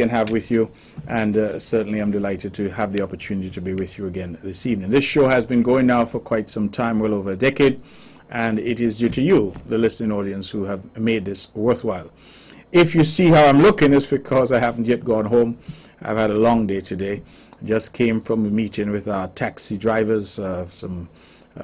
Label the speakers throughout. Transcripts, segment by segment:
Speaker 1: can have with you, and certainly I'm delighted to have the opportunity to be with you again this evening. This show has been going now for quite some time, well over a decade, and it is due to you, the listening audience, who have made this worthwhile. If you see how I'm looking, it's because I haven't yet gone home. I've had a long day today. Just came from a meeting with our taxi drivers, some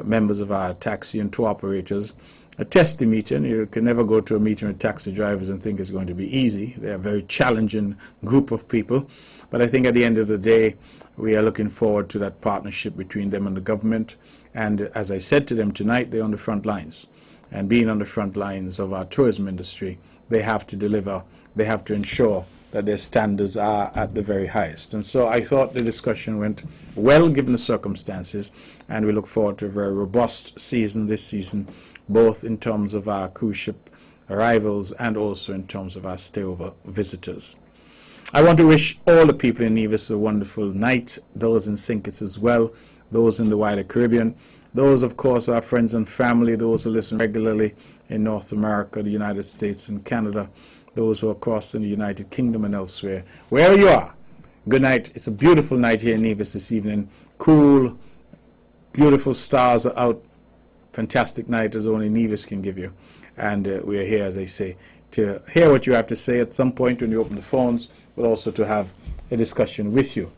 Speaker 1: members of our taxi and tour operators. A testy meeting. You can never go to a meeting with taxi drivers and think it's going to be easy. They're a very challenging group of people. But I think at the end of the day, we are looking forward to that partnership between them and the government. And as I said to them tonight, they're on the front lines. And being on the front lines of our tourism industry, they have to deliver. They have to ensure that their standards are at the very highest. And so I thought the discussion went well given the circumstances, and we look forward to a very robust season this season, both in terms of our cruise ship arrivals and also in terms of our stayover visitors. I want to wish all the people in Nevis a wonderful night, those in St. Kitts as well, those in the wider Caribbean, those, of course, our friends and family, those who listen regularly in North America, the United States and Canada, those who are across in the United Kingdom and elsewhere. Wherever you are, good night. It's a beautiful night here in Nevis this evening. Cool, beautiful stars are out. Fantastic night as only Nevis can give you. And we are here, as I say, to hear what you have to say at some point when you open the phones, but also to have a discussion with you.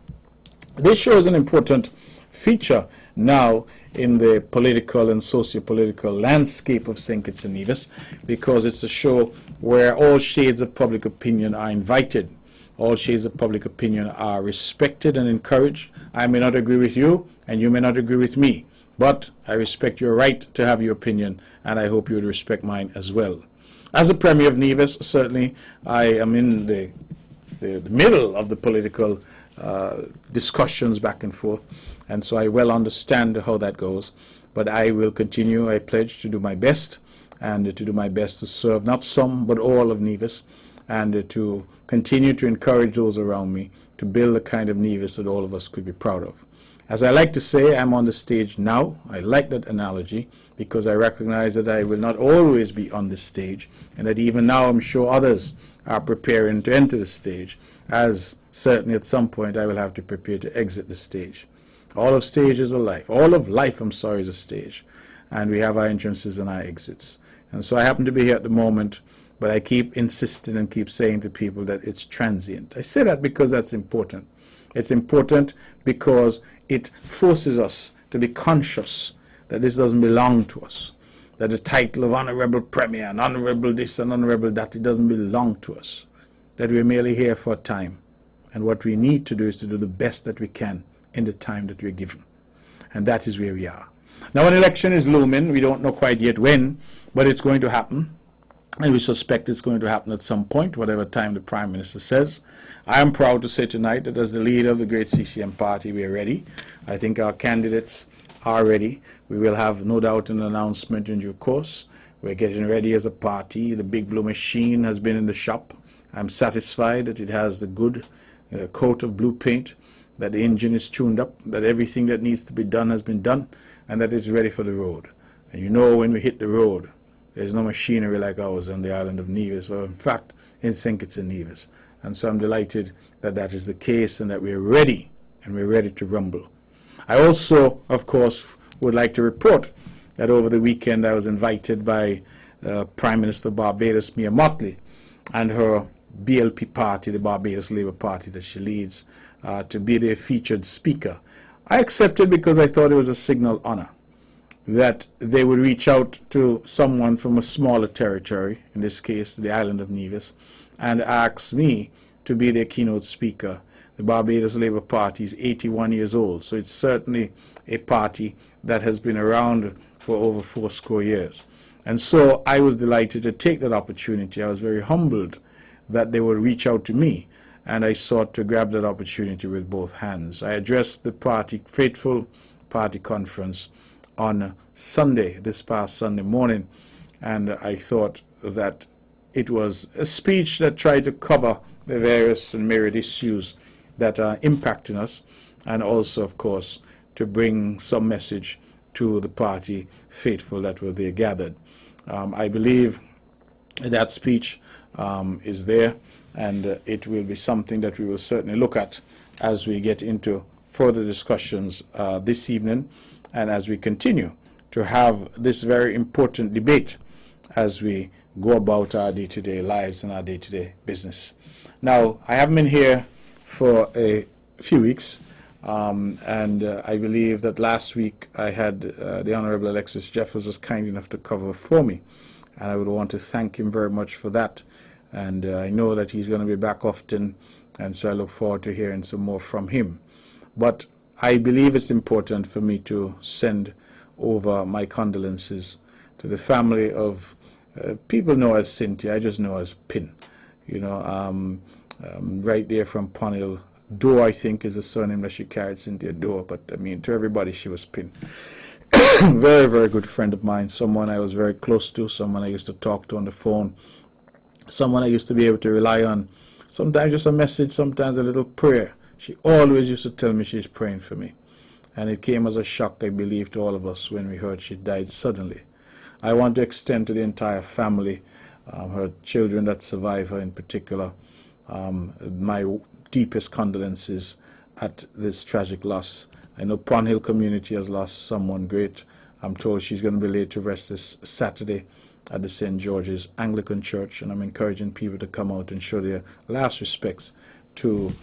Speaker 1: This show is an important feature now in the political and socio-political landscape of St. Kitts and Nevis, because it's a show where all shades of public opinion are invited. All shades of public opinion are respected and encouraged. I may not agree with you, and you may not agree with me. But I respect your right to have your opinion, and I hope you would respect mine as well. As a Premier of Nevis, certainly I am in the middle of the political discussions back and forth, and so I well understand how that goes. But I will continue, I pledge to do my best, and to do my best to serve not some, but all of Nevis, and to continue to encourage those around me to build the kind of Nevis that all of us could be proud of. As I like to say, I'm on the stage now. I like that analogy because I recognize that I will not always be on the stage, and that even now I'm sure others are preparing to enter the stage, as certainly at some point I will have to prepare to exit the stage. All of stage is a life. All of life, I'm sorry, is a stage. And we have our entrances and our exits. And so I happen to be here at the moment, but I keep insisting and keep saying to people that it's transient. I say that because that's important. It's important because it forces us to be conscious that this doesn't belong to us, that the title of Honorable Premier and Honorable this and Honorable that, it doesn't belong to us, that we're merely here for a time. And what we need to do is to do the best that we can in the time that we're given. And that is where we are. Now, an election is looming. We don't know quite yet when, but it's going to happen. And we suspect it's going to happen at some point, whatever time the Prime Minister says. I am proud to say tonight that as the leader of the great CCM party, we are ready. I think our candidates are ready. We will have no doubt an announcement in due course. We're getting ready as a party. The Big Blue machine has been in the shop. I'm satisfied that it has the good coat of blue paint, that the engine is tuned up, that everything that needs to be done has been done, and that it's ready for the road. And you know, when we hit the road, there's no machinery like ours on the island of Nevis, or in fact, in St. Kitts and Nevis. And so I'm delighted that that is the case and that we're ready, and we're ready to rumble. I also, of course, would like to report that over the weekend I was invited by Prime Minister of Barbados, Mia Mottley, and her BLP party, the Barbados Labour Party that she leads, to be their featured speaker. I accepted because I thought it was a signal honor that they would reach out to someone from a smaller territory, in this case the island of Nevis, and ask me to be their keynote speaker. The Barbados Labour Party is 81 years old, so it's certainly a party that has been around for over 80 years. And so I was delighted to take that opportunity. I was very humbled that they would reach out to me, and I sought to grab that opportunity with both hands. I addressed the party, faithful party conference on Sunday, this past Sunday morning, and I thought that it was a speech that tried to cover the various and myriad issues that are impacting us, and also, of course, to bring some message to the party faithful that were there gathered. I believe that speech is there, and it will be something that we will certainly look at as we get into further discussions this evening, and as we continue to have this very important debate as we go about our day-to-day lives and our day-to-day business. Now, I haven't been here for a few weeks, and I believe that last week I had the Honorable Alexis Jeffers was kind enough to cover for me, and I would want to thank him very much for that. And I know that he's going to be back often, and so I look forward to hearing some more from him. But I believe it's important for me to send over my condolences to the family of people know as Cynthia, I just know as Pin. You know, right there from Ponhill. Doe, I think, is the surname that she carried, Cynthia Doe, but I mean, to everybody, she was Pin. Very, very good friend of mine, someone I was very close to, someone I used to talk to on the phone, someone I used to be able to rely on. Sometimes just a message, sometimes a little prayer. She always used to tell me she's praying for me. And it came as a shock, I believe, to all of us when we heard she died suddenly. I want to extend to the entire family, her children that survive her in particular, my deepest condolences at this tragic loss. I know Ponhill community has lost someone great. I'm told she's going to be laid to rest this Saturday at the St. George's Anglican Church, and I'm encouraging people to come out and show their last respects to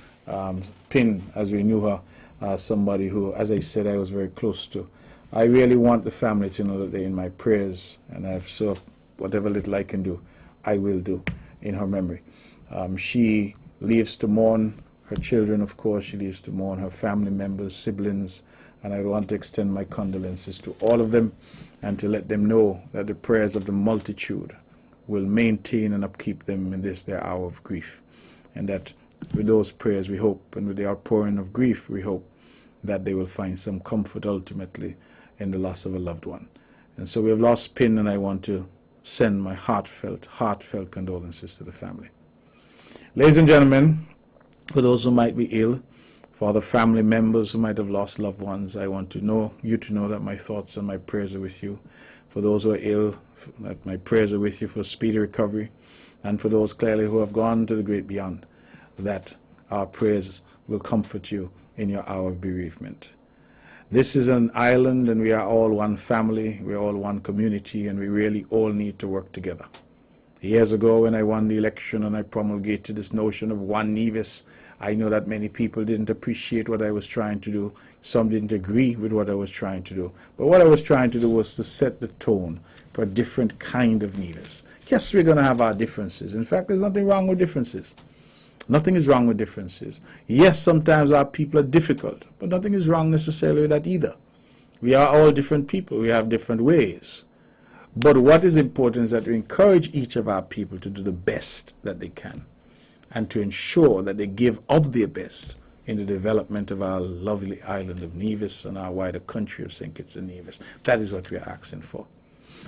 Speaker 1: Pin, as we knew her, somebody who, as I said, I was very close to. I really want the family to know that they're in my prayers, and I've so whatever little I can do, I will do in her memory. She leaves to mourn her children, of course. She leaves to mourn her family members, siblings, and I want to extend my condolences to all of them and to let them know that the prayers of the multitude will maintain and upkeep them in this their hour of grief, and that with those prayers we hope, and with the outpouring of grief we hope, that they will find some comfort ultimately in the loss of a loved one. And so we have lost Pin, and I want to send my heartfelt condolences to the family. Ladies and gentlemen, for those who might be ill, for the family members who might have lost loved ones, I want to know you to know that my thoughts and my prayers are with you. For those who are ill, that my prayers are with you for speedy recovery. And for those clearly who have gone to the great beyond, that our prayers will comfort you in your hour of bereavement. This is an island, and we are all one family, we are all one community, and we really all need to work together. Years ago, when I won the election and I promulgated this notion of one Nevis, I know that many people didn't appreciate what I was trying to do. Some didn't agree with what I was trying to do. But what I was trying to do was to set the tone for a different kind of Nevis. Yes, we're going to have our differences. In fact, there's nothing wrong with differences. Nothing is wrong with differences. Yes, sometimes our people are difficult, but nothing is wrong necessarily with that either. We are all different people. We have different ways. But what is important is that we encourage each of our people to do the best that they can, and to ensure that they give of their best in the development of our lovely island of Nevis and our wider country of St. Kitts and Nevis. That is what we are asking for.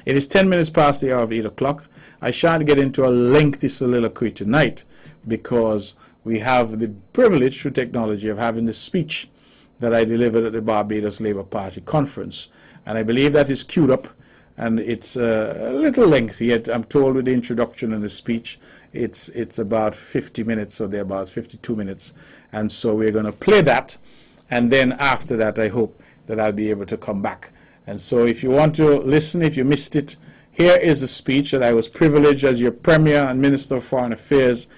Speaker 1: It is 10 minutes past the hour of 8 o'clock. I shan't get into a lengthy soliloquy tonight, because we have the privilege through technology of having this speech that I delivered at the Barbados Labour Party conference. And I believe that is queued up, and it's a little lengthy, yet I'm told with the introduction and the speech, it's about 50 minutes or thereabouts, 52 minutes. And so we're going to play that, and then after that I hope that I'll be able to come back. And so if you want to listen, if you missed it, here is the speech that I was privileged as your Premier and Minister of Foreign Affairs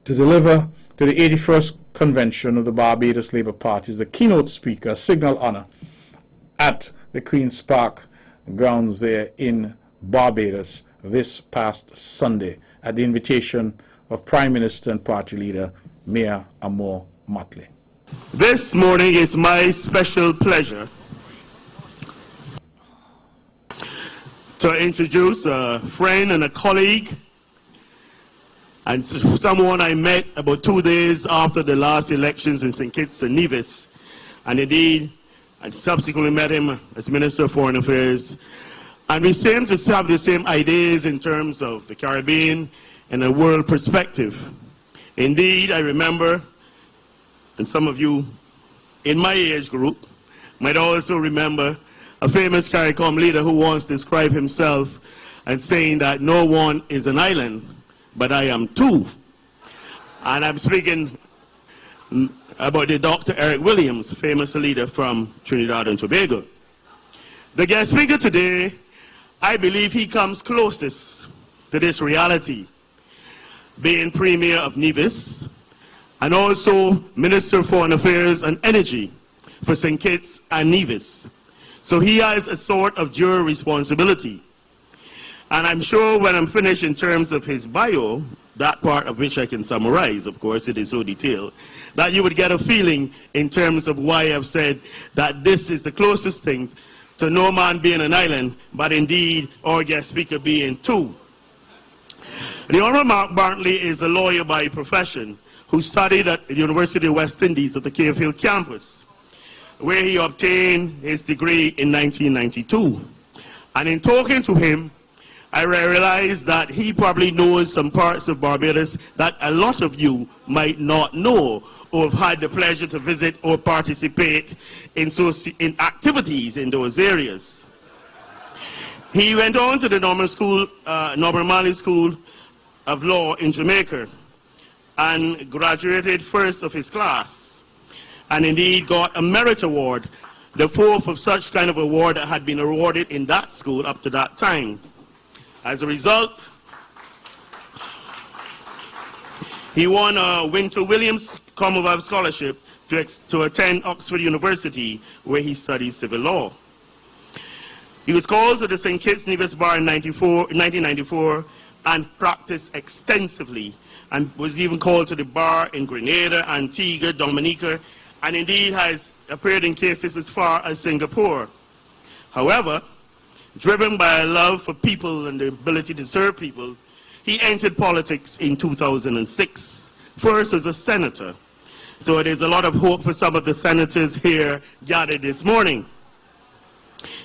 Speaker 1: to deliver to the 81st Convention of the Barbados Labour Party as the keynote speaker, a signal honor, at the Queen's Park grounds there in Barbados this past Sunday at the invitation of Prime Minister and Party Leader Mayor Amor Motley.
Speaker 2: This morning is my special pleasure to introduce a friend and a colleague, and someone I met about 2 days after the last elections in St. Kitts and Nevis, and indeed I subsequently met him as Minister of Foreign Affairs, and we seem to have the same ideas in terms of the Caribbean and a world perspective. Indeed, I remember, and some of you in my age group might also remember, a famous CARICOM leader who once described himself and saying that no one is an island, but I am two. And I'm speaking about the Dr. Eric Williams, famous leader from Trinidad and Tobago. The guest speaker today, I believe he comes closest to this reality, being Premier of Nevis and also Minister for Foreign Affairs and Energy for St. Kitts and Nevis. So he has a sort of dual responsibility. And I'm sure when I'm finished in terms of his bio, that part of which I can summarize, of course, it is so detailed, that you would get a feeling in terms of why I've said that this is the closest thing to no man being an island, but indeed our guest speaker being two. The Honorable Mark Bartley is a lawyer by profession who studied at the University of West Indies at the Cave Hill campus, where he obtained his degree in 1992. And in talking to him, I realized that he probably knows some parts of Barbados that a lot of you might not know or have had the pleasure to visit or participate in activities in those areas. He went on to the Norman Marley School of Law in Jamaica and graduated first of his class, and indeed got a merit award, the fourth of such kind of award that had been awarded in that school up to that time. As a result, he won a Winter Williams Commonwealth Scholarship to attend Oxford University, where he studied civil law. He was called to the St. Kitts Nevis Bar in 1994 and practiced extensively, and was even called to the bar in Grenada, Antigua, Dominica, and indeed has appeared in cases as far as Singapore. However, driven by a love for people and the ability to serve people, he entered politics in 2006, first as a senator. So there's a lot of hope for some of the senators here gathered this morning.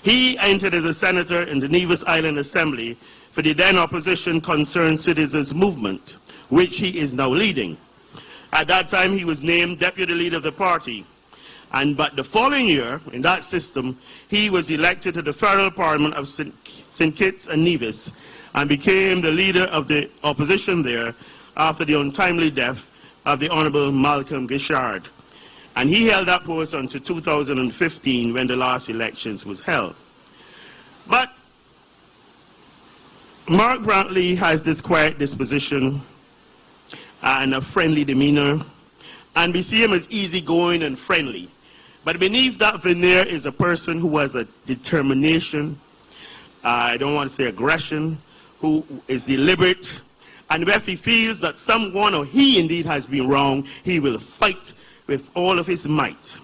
Speaker 2: He entered as a senator in the Nevis Island Assembly for the then opposition Concerned Citizens Movement, which he is now leading. At that time, he was named deputy leader of the party. But the following year, in that system, he was elected to the federal parliament of St. Kitts and Nevis and became the leader of the opposition there after the untimely death of the Honorable Malcolm Gishard. And he held that post until 2015 when the last elections was held. But Mark Brantley has this quiet disposition and a friendly demeanor, and we see him as easygoing and friendly. But beneath that veneer is a person who has a determination, I don't want to say aggression, who is deliberate, and if he feels that someone or he indeed has been wrong, he will fight with all of his might.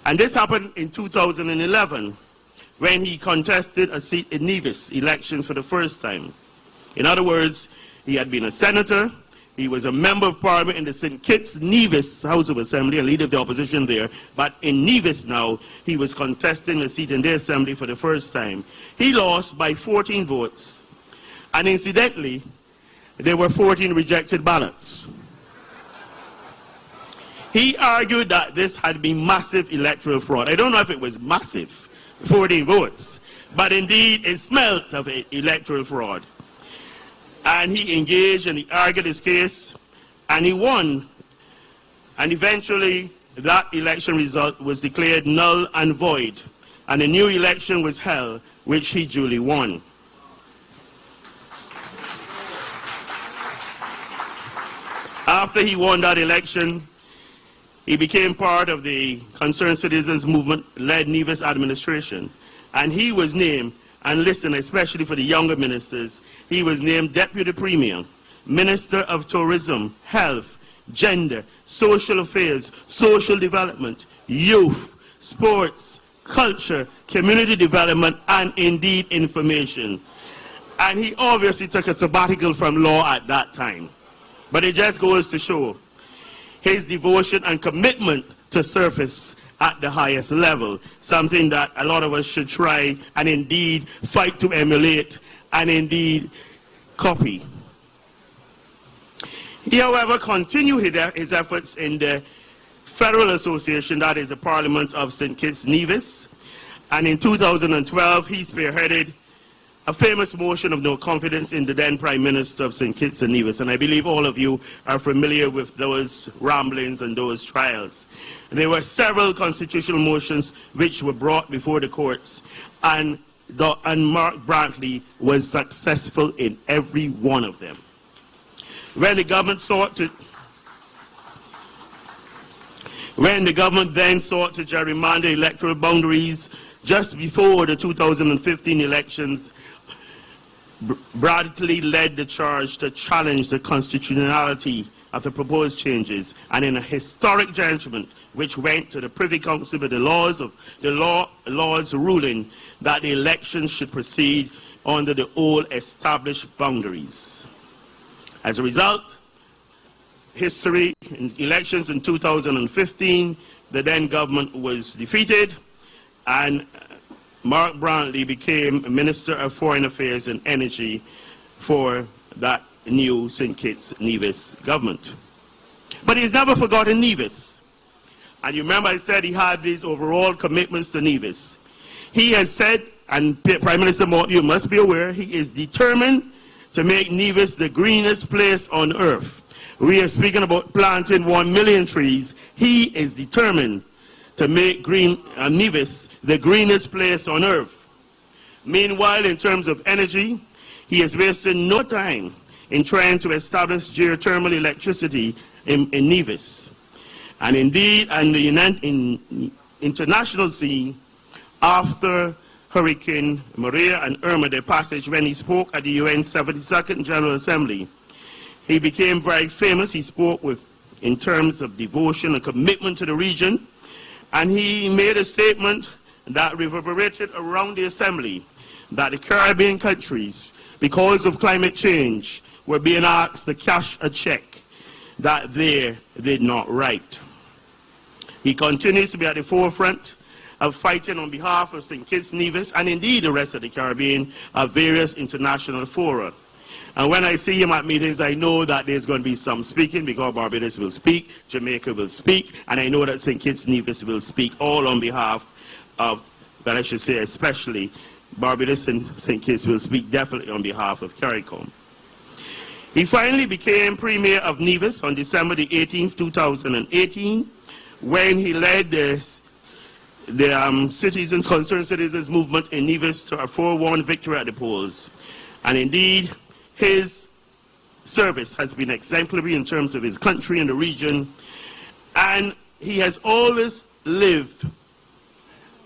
Speaker 2: And this happened in 2011 when he contested a seat in Nevis elections for the first time. In other words, he had been a senator, he was a member of parliament in the St. Kitts Nevis House of Assembly and leader of the opposition there, but in Nevis now, he was contesting a seat in the assembly for the first time. He lost by 14 votes, and incidentally, there were 14 rejected ballots. He argued that this had been massive electoral fraud. I don't know if it was massive, 14 votes, but indeed it smelt of electoral fraud. And he engaged and he argued his case, and he won. And eventually, that election result was declared null and void, and a new election was held, which he duly won. After he won that election, he became part of the Concerned Citizens Movement-led Nevis administration, and he was named, and listen, especially for the younger ministers, he was named Deputy Premier, Minister of Tourism, Health, Gender, Social Affairs, Social Development, Youth, Sports, Culture, Community Development, and indeed Information. And he obviously took a sabbatical from law at that time. But it just goes to show his devotion and commitment to service at the highest level, something that a lot of us should try and indeed fight to emulate and indeed copy. He, however, continued his efforts in the Federal Association, that is the Parliament of St. Kitts Nevis, and in 2012 he spearheaded a famous motion of no confidence in the then Prime Minister of St. Kitts and Nevis, and I believe all of you are familiar with those ramblings and those trials. There were several constitutional motions which were brought before the courts, and Mark Brantley was successful in every one of them. When the government then sought to gerrymander electoral boundaries just before the 2015 elections, Brantley led the charge to challenge the constitutionality of the proposed changes, and in a historic judgment which went to the Privy Council with the Lord's ruling that the elections should proceed under the old established boundaries. As a result, in elections in 2015, the then government was defeated, and Mark Brantley became Minister of Foreign Affairs and Energy for that new St. Kitts Nevis government. But he's never forgotten Nevis. And you remember I said he had these overall commitments to Nevis. He has said, and Prime Minister Morton, you must be aware, he is determined to make Nevis the greenest place on earth. We are speaking about planting 1 million trees. He is determined to make Nevis the greenest place on earth. Meanwhile, in terms of energy, he has wasted no time in trying to establish geothermal electricity in Nevis. And indeed, on the international scene, after Hurricane Maria and Irma, their passage, when he spoke at the UN 72nd General Assembly, he became very famous. He spoke in terms of devotion and commitment to the region, and he made a statement that reverberated around the Assembly that the Caribbean countries, because of climate change, were being asked to cash a check that they did not write. He continues to be at the forefront of fighting on behalf of St. Kitts Nevis and indeed the rest of the Caribbean at various international fora. And when I see him at meetings, I know that there's going to be some speaking, because Barbados will speak, Jamaica will speak, and I know that St. Kitts Nevis will speak, all on behalf of, but I should say especially, Barbados and St. Kitts will speak definitely on behalf of CARICOM. He finally became Premier of Nevis on December the 18th, 2018, when he led the concerned citizens movement in Nevis to a 4-1 victory at the polls. And indeed, his service has been exemplary in terms of his country and the region, and he has always lived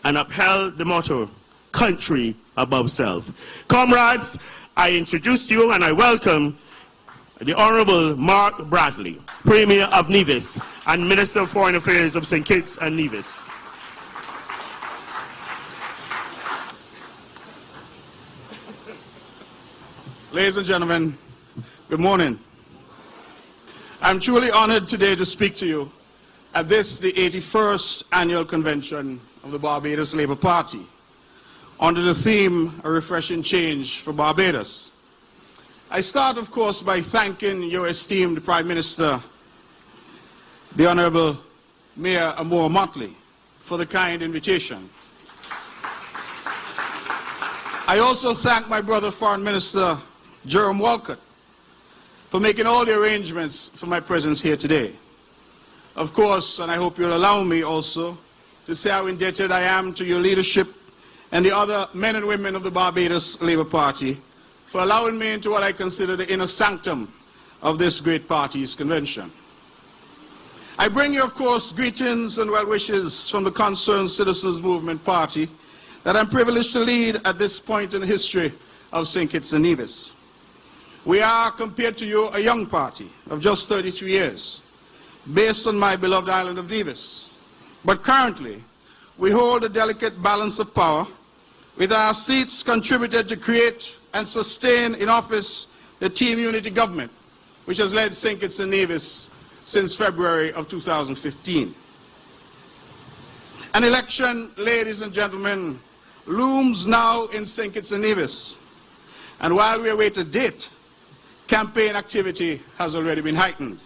Speaker 2: and upheld the motto, country above self. Comrades, I introduce you and I welcome the Honorable Mark Brantley, Premier of Nevis and Minister of Foreign Affairs of St. Kitts and Nevis.
Speaker 3: Ladies and gentlemen, good morning. I'm truly honored today to speak to you at this, the 81st Annual Convention of the Barbados Labour Party, under the theme, A Refreshing Change for Barbados. I start, of course, by thanking your esteemed Prime Minister, the Honourable Mayor Amor Motley, for the kind invitation. I also thank my brother Foreign Minister Jerome Walcott for making all the arrangements for my presence here today. Of course, and I hope you'll allow me also to say how indebted I am to your leadership and the other men and women of the Barbados Labour Party for allowing me into what I consider the inner sanctum of this great party's convention. I bring you, of course, greetings and well wishes from the Concerned Citizens Movement Party that I'm privileged to lead at this point in the history of St. Kitts and Nevis. We are, compared to you, a young party of just 33 years, based on my beloved island of Nevis. But currently, we hold a delicate balance of power, with our seats contributed to create and sustain in office the Team Unity government, which has led St. Kitts and Nevis since February of 2015. An election, ladies and gentlemen, looms now in St. Kitts and Nevis. And while we await a date, campaign activity has already been heightened.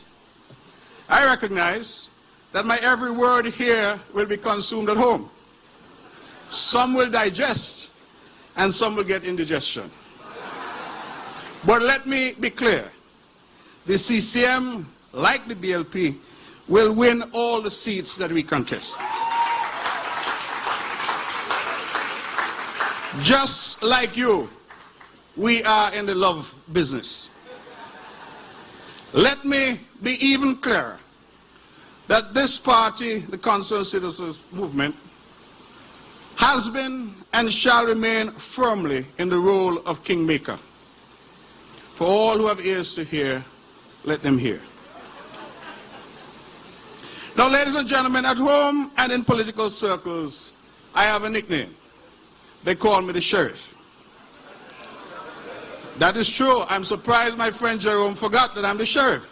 Speaker 3: I recognize that my every word here will be consumed at home. Some will digest and some will get indigestion. But let me be clear. The CCM, like the BLP, will win all the seats that we contest. Just like you, we are in the love business. Let me be even clearer that this party, the Concerned Citizens Movement, has been and shall remain firmly in the role of kingmaker. For all who have ears to hear, let them hear. Now, ladies and gentlemen, at home and in political circles, I have a nickname. They call me the sheriff. That is true. I'm surprised my friend Jerome forgot that I'm the sheriff.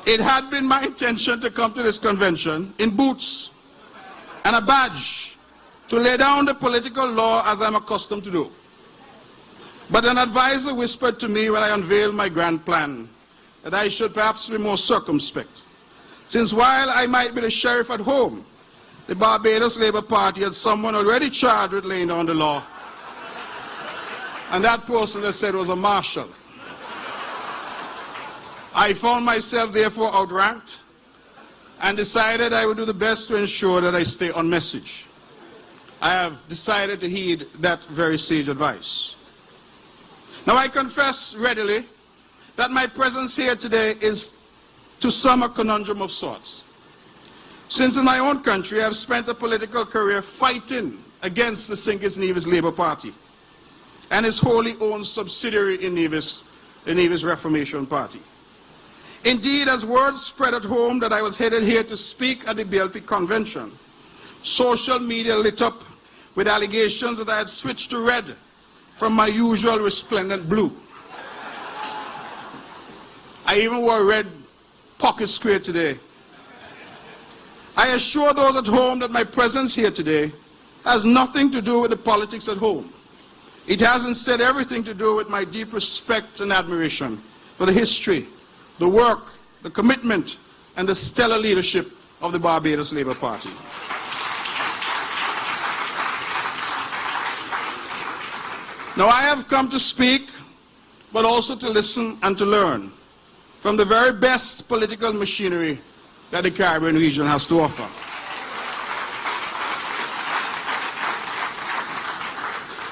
Speaker 3: It had been my intention to come to this convention in boots and a badge to lay down the political law as I'm accustomed to do. But an advisor whispered to me when I unveiled my grand plan that I should perhaps be more circumspect, since while I might be the sheriff at home, the Barbados Labour Party had someone already charged with laying down the law. And that person, they said, was a marshal. I found myself therefore outranked and decided I would do the best to ensure that I stay on message. I have decided to heed that very sage advice. Now, I confess readily that my presence here today is to some a conundrum of sorts. Since in my own country I have spent a political career fighting against the St. Kitts Nevis Labour Party and its wholly owned subsidiary in Nevis, the Nevis Reformation Party. Indeed, as word spread at home that I was headed here to speak at the BLP convention, social media lit up with allegations that I had switched to red from my usual resplendent blue. I even wore a red pocket square today. I assure those at home that my presence here today has nothing to do with the politics at home. It has instead everything to do with my deep respect and admiration for the history, the work, the commitment, and the stellar leadership of the Barbados Labour Party. Now, I have come to speak, but also to listen and to learn from the very best political machinery that the Caribbean region has to offer.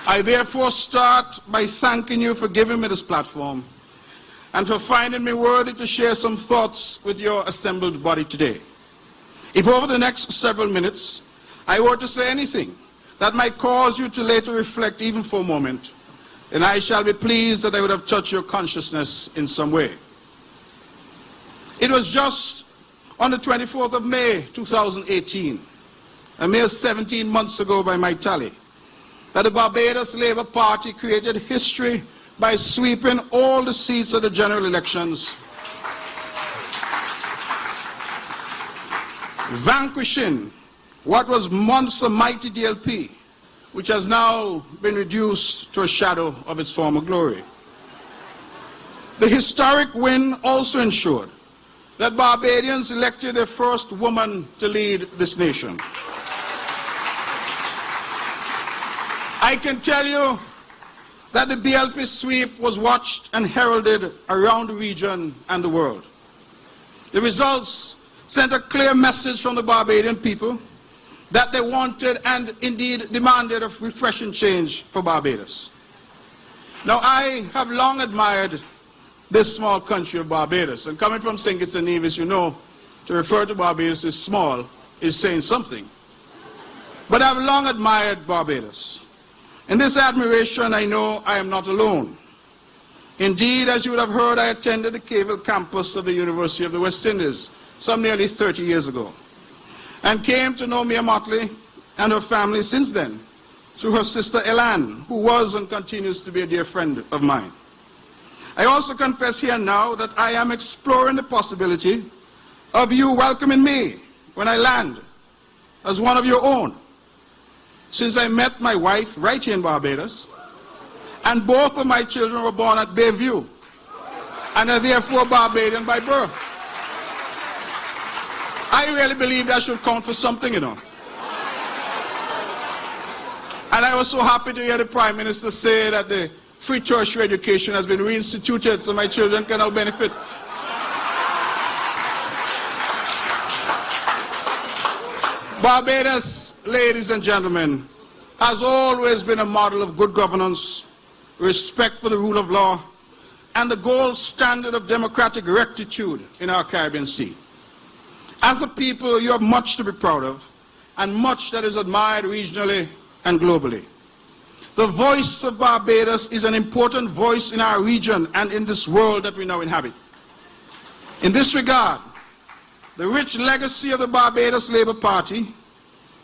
Speaker 3: I therefore start by thanking you for giving me this platform and for finding me worthy to share some thoughts with your assembled body today. If over the next several minutes I were to say anything that might cause you to later reflect even for a moment, then I shall be pleased that I would have touched your consciousness in some way. It was just on the 24th of May 2018, a mere 17 months ago by my tally, that the Barbados Labour Party created history by sweeping all the seats of the general elections, vanquishing what was once a mighty DLP, which has now been reduced to a shadow of its former glory. The historic win also ensured that Barbadians elected their first woman to lead this nation. I can tell you that the BLP sweep was watched and heralded around the region and the world. The results sent a clear message from the Barbadian people that they wanted and indeed demanded a refreshing change for Barbados. Now, I have long admired this small country of Barbados, and coming from St. Kitts and Nevis, you know, to refer to Barbados as small is saying something. But I've long admired Barbados. In this admiration, I know I am not alone. Indeed, as you would have heard, I attended the Cavell campus of the University of the West Indies some nearly 30 years ago, and came to know Mia Motley and her family since then through her sister Elan, who was and continues to be a dear friend of mine. I also confess here now that I am exploring the possibility of you welcoming me when I land as one of your own, since I met my wife right here in Barbados, and both of my children were born at Bayview, and are therefore Barbadian by birth. I really believe that should count for something, you know. And I was so happy to hear the Prime Minister say that the free tertiary education has been reinstituted, so my children can now benefit. Barbados, ladies and gentlemen, has always been a model of good governance, respect for the rule of law, and the gold standard of democratic rectitude in our Caribbean Sea. As a people, you have much to be proud of, and much that is admired regionally and globally. The voice of Barbados is an important voice in our region and in this world that we now inhabit. In this regard, the rich legacy of the Barbados Labour Party,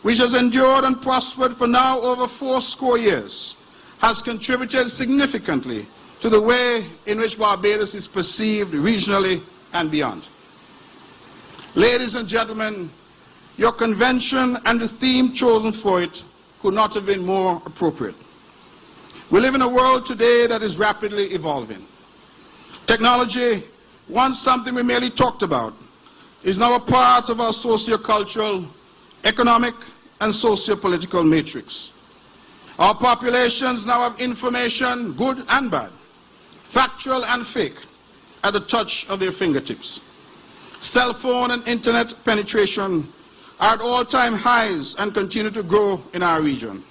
Speaker 3: which has endured and prospered for now over 80 years, has contributed significantly to the way in which Barbados is perceived regionally and beyond. Ladies and gentlemen, your convention and the theme chosen for it could not have been more appropriate. We live in a world today that is rapidly evolving. Technology, once something we merely talked about, is now a part of our socio-cultural, economic, and socio-political matrix. Our populations now have information, good and bad, factual and fake, at the touch of their fingertips. Cell phone and internet penetration are at all-time highs and continue to grow in our region.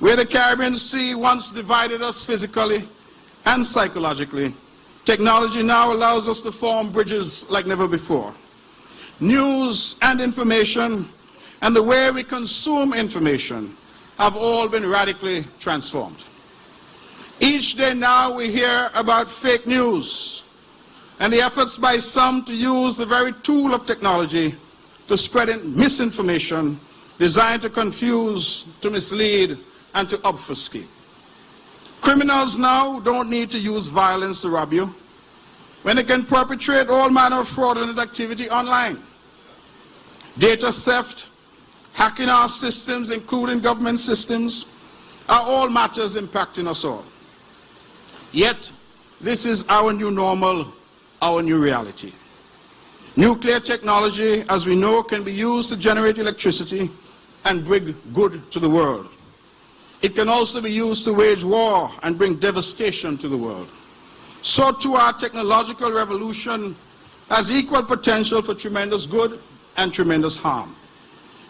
Speaker 3: Where the Caribbean Sea once divided us physically and psychologically, technology now allows us to form bridges like never before. News and information and the way we consume information have all been radically transformed. Each day now we hear about fake news and the efforts by some to use the very tool of technology to spread misinformation designed to confuse, to mislead, and to obfuscate. Criminals now don't need to use violence to rob you when they can perpetrate all manner of fraudulent activity online. Data theft, hacking our systems, including government systems, are all matters impacting us all. Yet, this is our new normal, our new reality. Nuclear technology, as we know, can be used to generate electricity and bring good to the world. It can also be used to wage war and bring devastation to the world. So too our technological revolution has equal potential for tremendous good and tremendous harm.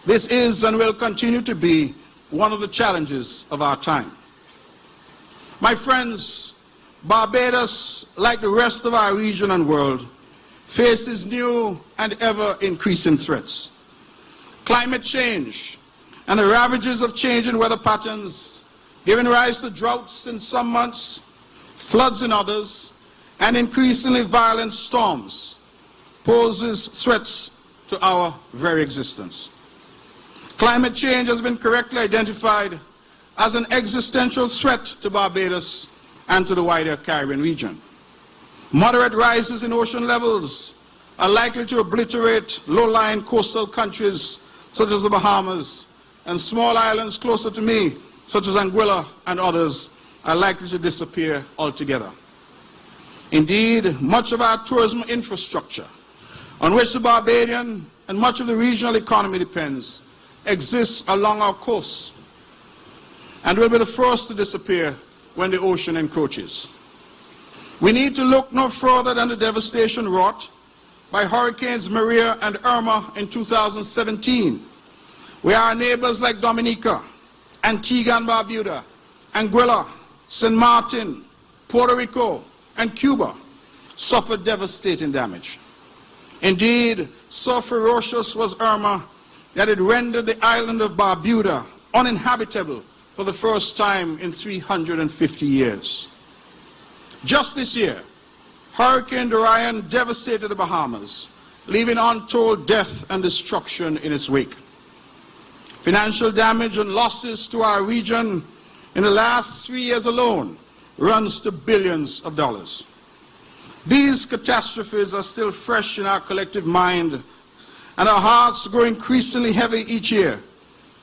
Speaker 3: This is and will continue to be one of the challenges of our time. My friends, Barbados, like the rest of our region and world, faces new and ever-increasing threats. Climate change and the ravages of changing weather patterns, giving rise to droughts in some months, floods in others, and increasingly violent storms, poses threats to our very existence. Climate change has been correctly identified as an existential threat to Barbados and to the wider Caribbean region. Moderate rises in ocean levels are likely to obliterate low-lying coastal countries such as the Bahamas, and small islands closer to me, such as Anguilla and others, are likely to disappear altogether. Indeed, much of our tourism infrastructure, on which the Barbadian and much of the regional economy depends, exists along our coasts and will be the first to disappear when the ocean encroaches. We need to look no further than the devastation wrought by Hurricanes Maria and Irma in 2017, where our neighbors like Dominica, Antigua and Barbuda, Anguilla, St. Martin, Puerto Rico, and Cuba suffered devastating damage. Indeed, so ferocious was Irma that it rendered the island of Barbuda uninhabitable for the first time in 350 years. Just this year, Hurricane Dorian devastated the Bahamas, leaving untold death and destruction in its wake. Financial damage and losses to our region in the last 3 years alone runs to billions of dollars. These catastrophes are still fresh in our collective mind, and our hearts grow increasingly heavy each year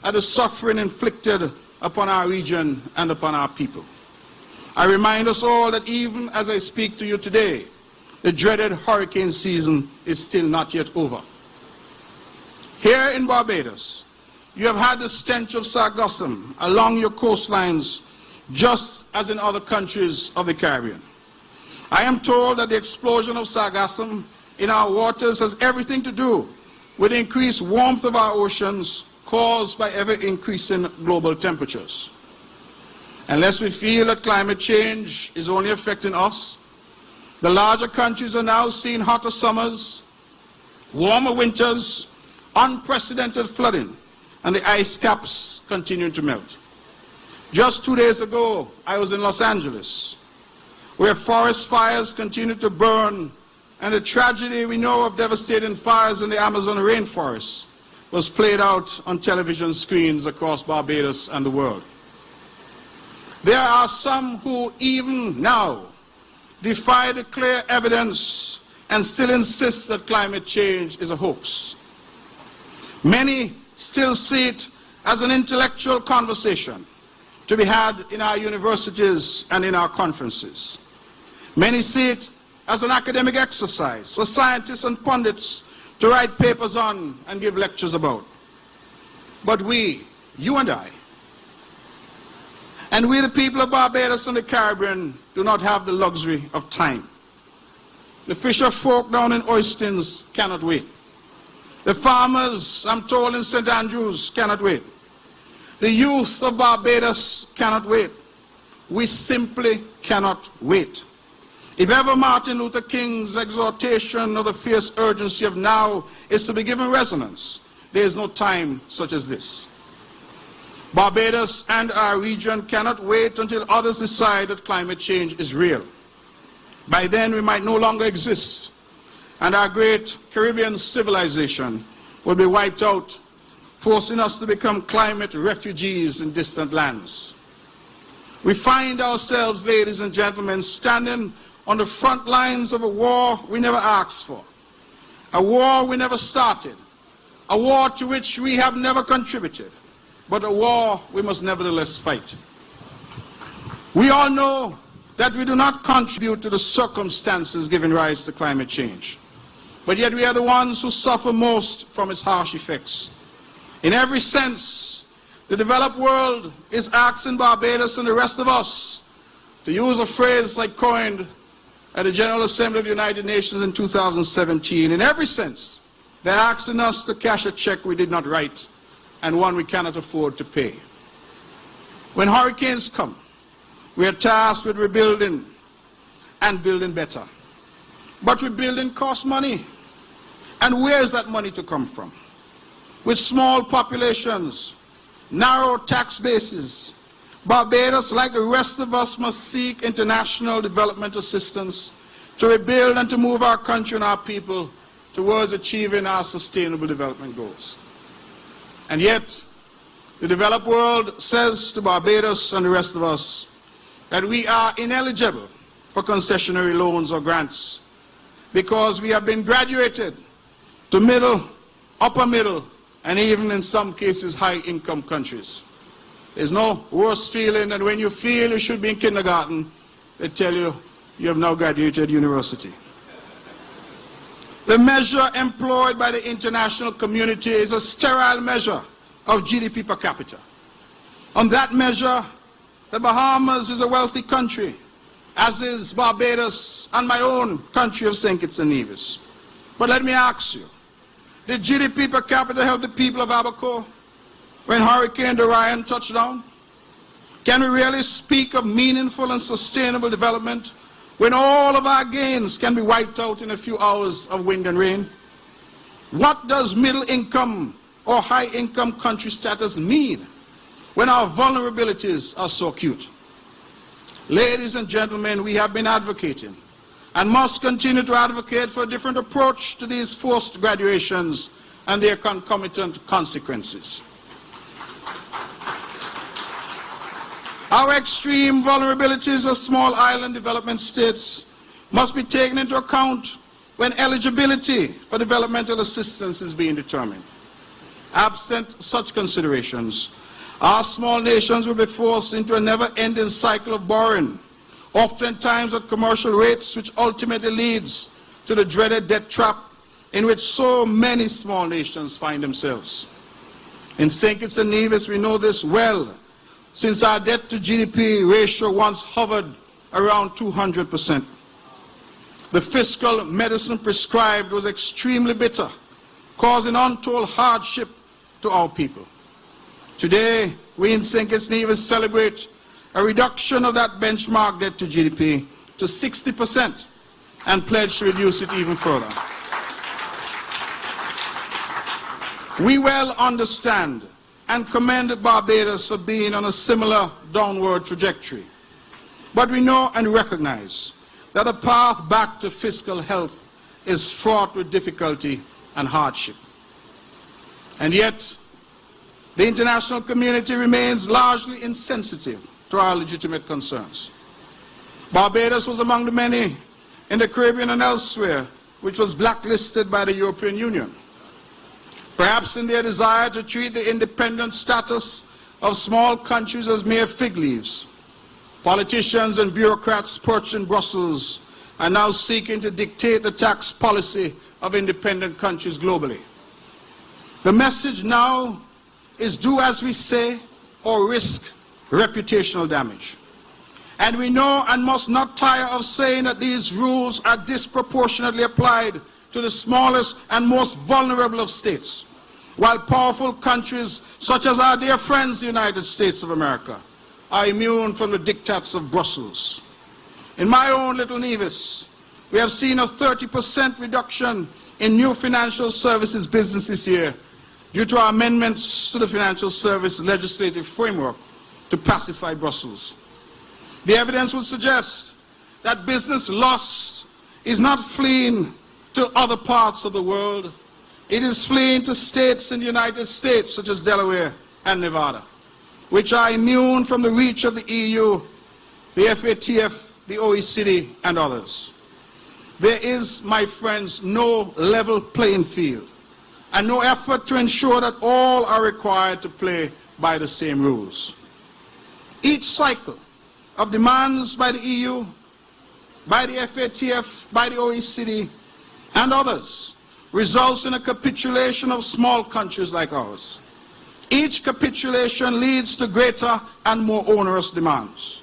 Speaker 3: at the suffering inflicted upon our region and upon our people. I remind us all that even as I speak to you today, the dreaded hurricane season is still not yet over. Here in Barbados, you have had the stench of sargassum along your coastlines just as in other countries of the Caribbean. I am told that the explosion of sargassum in our waters has everything to do with the increased warmth of our oceans caused by ever-increasing global temperatures. Unless we feel that climate change is only affecting us, the larger countries are now seeing hotter summers, warmer winters, unprecedented flooding, and the ice caps continuing to melt. Just 2 days ago, I was in Los Angeles, where forest fires continue to burn, and the tragedy we know of devastating fires in the Amazon rainforest was played out on television screens across Barbados and the world. There are some who even now defy the clear evidence and still insist that climate change is a hoax. Many still see it as an intellectual conversation to be had in our universities and in our conferences. Many see it as an academic exercise for scientists and pundits to write papers on and give lectures about. But we, you and I, and we the people of Barbados and the Caribbean do not have the luxury of time. The fisher folk down in Oistins cannot wait. The farmers, I'm told, in St. Andrews cannot wait. The youth of Barbados cannot wait. We simply cannot wait. If ever Martin Luther King's exhortation of the fierce urgency of now is to be given resonance, there is no time such as this. Barbados and our region cannot wait until others decide that climate change is real. By then we might no longer exist, and our great Caribbean civilization will be wiped out, forcing us to become climate refugees in distant lands. We find ourselves, ladies and gentlemen, standing on the front lines of a war we never asked for, a war we never started, a war to which we have never contributed, but a war we must nevertheless fight. We all know that we do not contribute to the circumstances giving rise to climate change, but yet we are the ones who suffer most from its harsh effects. In every sense, the developed world is asking Barbados and the rest of us, to use a phrase I coined at the General Assembly of the United Nations in 2017, in every sense, they're asking us to cash a check we did not write and one we cannot afford to pay. When hurricanes come, we are tasked with rebuilding and building better. But rebuilding costs money. And where is that money to come from? With small populations, narrow tax bases, Barbados, like the rest of us, must seek international development assistance to rebuild and to move our country and our people towards achieving our sustainable development goals. And yet, the developed world says to Barbados and the rest of us that we are ineligible for concessionary loans or grants because we have been graduated to middle, upper middle, and even in some cases high-income countries. There's no worse feeling than when you feel you should be in kindergarten, they tell you you have now graduated university. The measure employed by the international community is a sterile measure of GDP per capita. On that measure, the Bahamas is a wealthy country, as is Barbados and my own country of St. Kitts and Nevis. But let me ask you, did GDP per capita help the people of Abaco when Hurricane Dorian touched down? Can we really speak of meaningful and sustainable development when all of our gains can be wiped out in a few hours of wind and rain? What does middle income or high income country status mean when our vulnerabilities are so acute? Ladies and gentlemen, we have been advocating and must continue to advocate for a different approach to these forced graduations and their concomitant consequences. Our extreme vulnerabilities as small island development states must be taken into account when eligibility for developmental assistance is being determined. Absent such considerations, our small nations will be forced into a never-ending cycle of borrowing, oftentimes at commercial rates, which ultimately leads to the dreaded debt trap in which so many small nations find themselves. In St. Kitts and Nevis, we know this well, since our debt to GDP ratio once hovered around 200%. The fiscal medicine prescribed was extremely bitter, causing untold hardship to our people. Today, we in St. Kitts Nevis celebrate a reduction of that benchmark debt to GDP to 60% and pledge to reduce it even further. We well understand and commend Barbados for being on a similar downward trajectory. But we know and recognize that the path back to fiscal health is fraught with difficulty and hardship. And yet, the international community remains largely insensitive to our legitimate concerns. Barbados was among the many in the Caribbean and elsewhere which was blacklisted by the European Union. Perhaps in their desire to treat the independent status of small countries as mere fig leaves, politicians and bureaucrats perched in Brussels are now seeking to dictate the tax policy of independent countries globally. The message now is do as we say or risk reputational damage. And we know and must not tire of saying that these rules are disproportionately applied to the smallest and most vulnerable of states, while powerful countries such as our dear friends the United States of America are immune from the diktats of Brussels. In my own little Nevis, we have seen a 30% reduction in new financial services business this year due to our amendments to the financial service legislative framework to pacify Brussels. The evidence would suggest that business loss is not fleeing to other parts of the world. It is fleeing to states in the United States such as Delaware and Nevada, which are immune from the reach of the EU, the FATF, the OECD, and others. There is, my friends, no level playing field and no effort to ensure that all are required to play by the same rules. Each cycle of demands by the EU, by the FATF, by the OECD, and others results in a capitulation of small countries like ours. Each capitulation leads to greater and more onerous demands.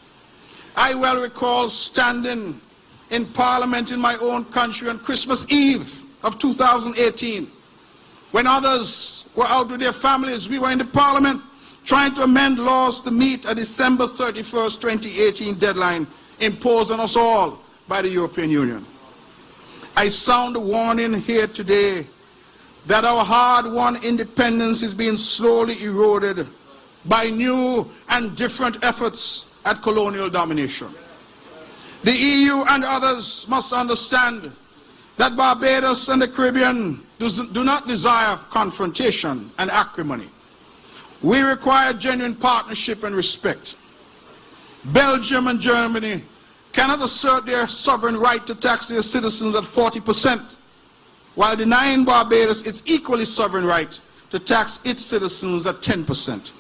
Speaker 3: I well recall standing in Parliament in my own country on Christmas Eve of 2018. When others were out with their families, we were in the Parliament trying to amend laws to meet a December 31st, 2018 deadline imposed on us all by the European Union. I sound a warning here today that our hard-won independence is being slowly eroded by new and different efforts at colonial domination. The EU and others must understand that Barbados and the Caribbean do not desire confrontation and acrimony. We require genuine partnership and respect. Belgium and Germany cannot assert their sovereign right to tax their citizens at 40%, while denying Barbados its equally sovereign right to tax its citizens at 10%.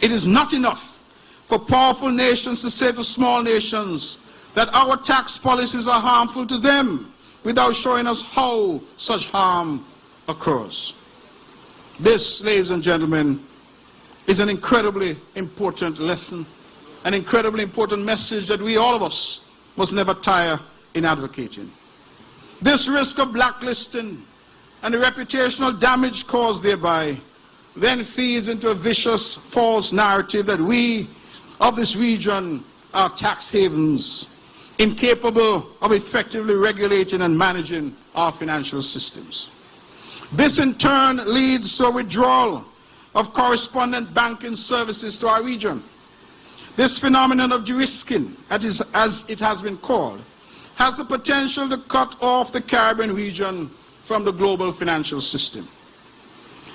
Speaker 3: It is not enough for powerful nations to say to small nations that our tax policies are harmful to them without showing us how such harm occurs. This, ladies and gentlemen, is an incredibly important lesson, an incredibly important message that we, all of us, must never tire in advocating. This risk of blacklisting and the reputational damage caused thereby then feeds into a vicious false narrative that we of this region are tax havens, incapable of effectively regulating and managing our financial systems. This in turn leads to a withdrawal of correspondent banking services to our region. This phenomenon of de-risking, as it has been called, has the potential to cut off the Caribbean region from the global financial system.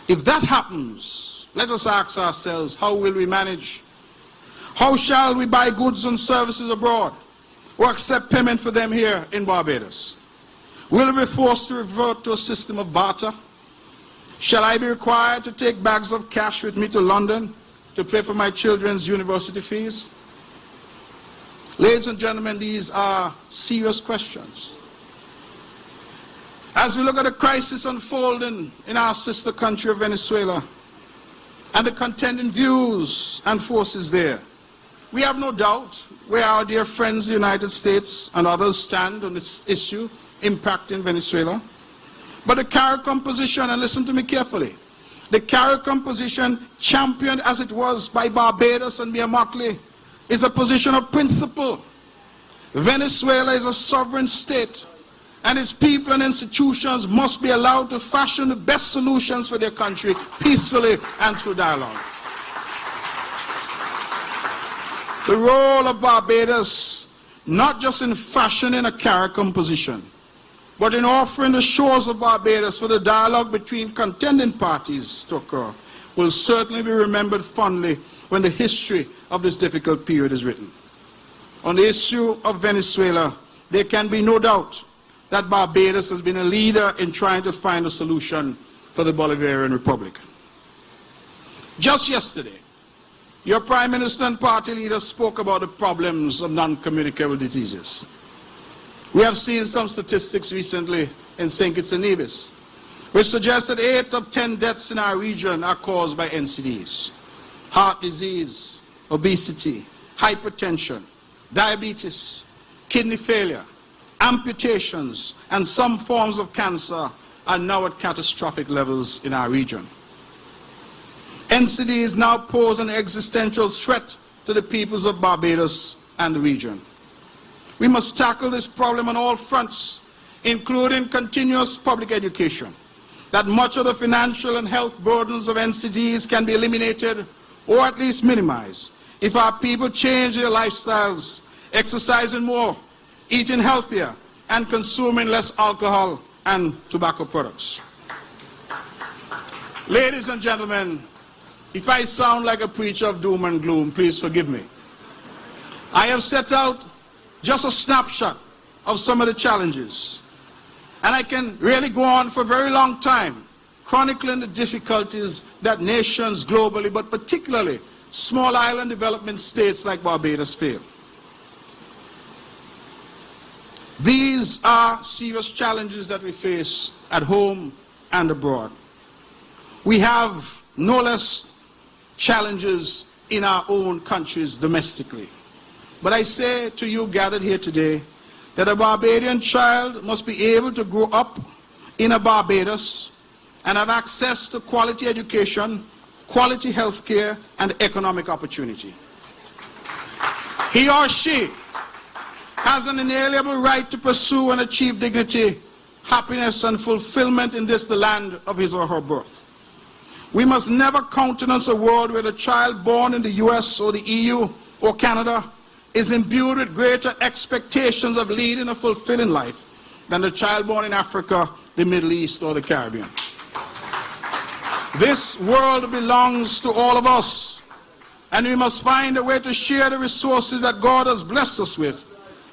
Speaker 3: If that happens, let us ask ourselves, how will we manage? How shall we buy goods and services abroad or accept payment for them here in Barbados? Will we be forced to revert to a system of barter? Shall I be required to take bags of cash with me to London to pay for my children's university fees? Ladies and gentlemen, these are serious questions. As we look at the crisis unfolding in our sister country of Venezuela, and the contending views and forces there. We have no doubt where our dear friends, the United States and others, stand on this issue impacting Venezuela. But the CARICOM position, and listen to me carefully, the CARICOM position, championed as it was by Barbados and Mia Mottley, is a position of principle. Venezuela is a sovereign state, and its people and institutions must be allowed to fashion the best solutions for their country peacefully and through dialogue. The role of Barbados, not just in fashioning a CARICOM position, but in offering the shores of Barbados for the dialogue between contending parties to occur, will certainly be remembered fondly when the history of this difficult period is written. On the issue of Venezuela, there can be no doubt that Barbados has been a leader in trying to find a solution for the Bolivarian Republic. Just yesterday, your Prime Minister and party leader spoke about the problems of non-communicable diseases. We have seen some statistics recently in St. Kitts and Nevis, which suggest that 8 of 10 deaths in our region are caused by NCDs. Heart disease, obesity, hypertension, diabetes, kidney failure, amputations, and some forms of cancer are now at catastrophic levels in our region. NCDs now pose an existential threat to the peoples of Barbados and the region. We must tackle this problem on all fronts, including continuous public education, that much of the financial and health burdens of NCDs can be eliminated or at least minimized if our people change their lifestyles, exercising more, eating healthier, and consuming less alcohol and tobacco products. Ladies and gentlemen, if I sound like a preacher of doom and gloom, please forgive me. I have set out just a snapshot of some of the challenges, and I can really go on for a very long time chronicling the difficulties that nations globally, but particularly small island development states like Barbados, face. These are serious challenges that we face at home and abroad. We have no less challenges in our own countries domestically. But I say to you gathered here today that a Barbadian child must be able to grow up in a Barbados and have access to quality education, quality health care, and economic opportunity. He or she has an inalienable right to pursue and achieve dignity, happiness, and fulfillment in this, the land of his or her birth. We must never countenance a world where the child born in the US or the EU or Canada is imbued with greater expectations of leading a fulfilling life than the child born in Africa, the Middle East, or the Caribbean. This world belongs to all of us, and we must find a way to share the resources that God has blessed us with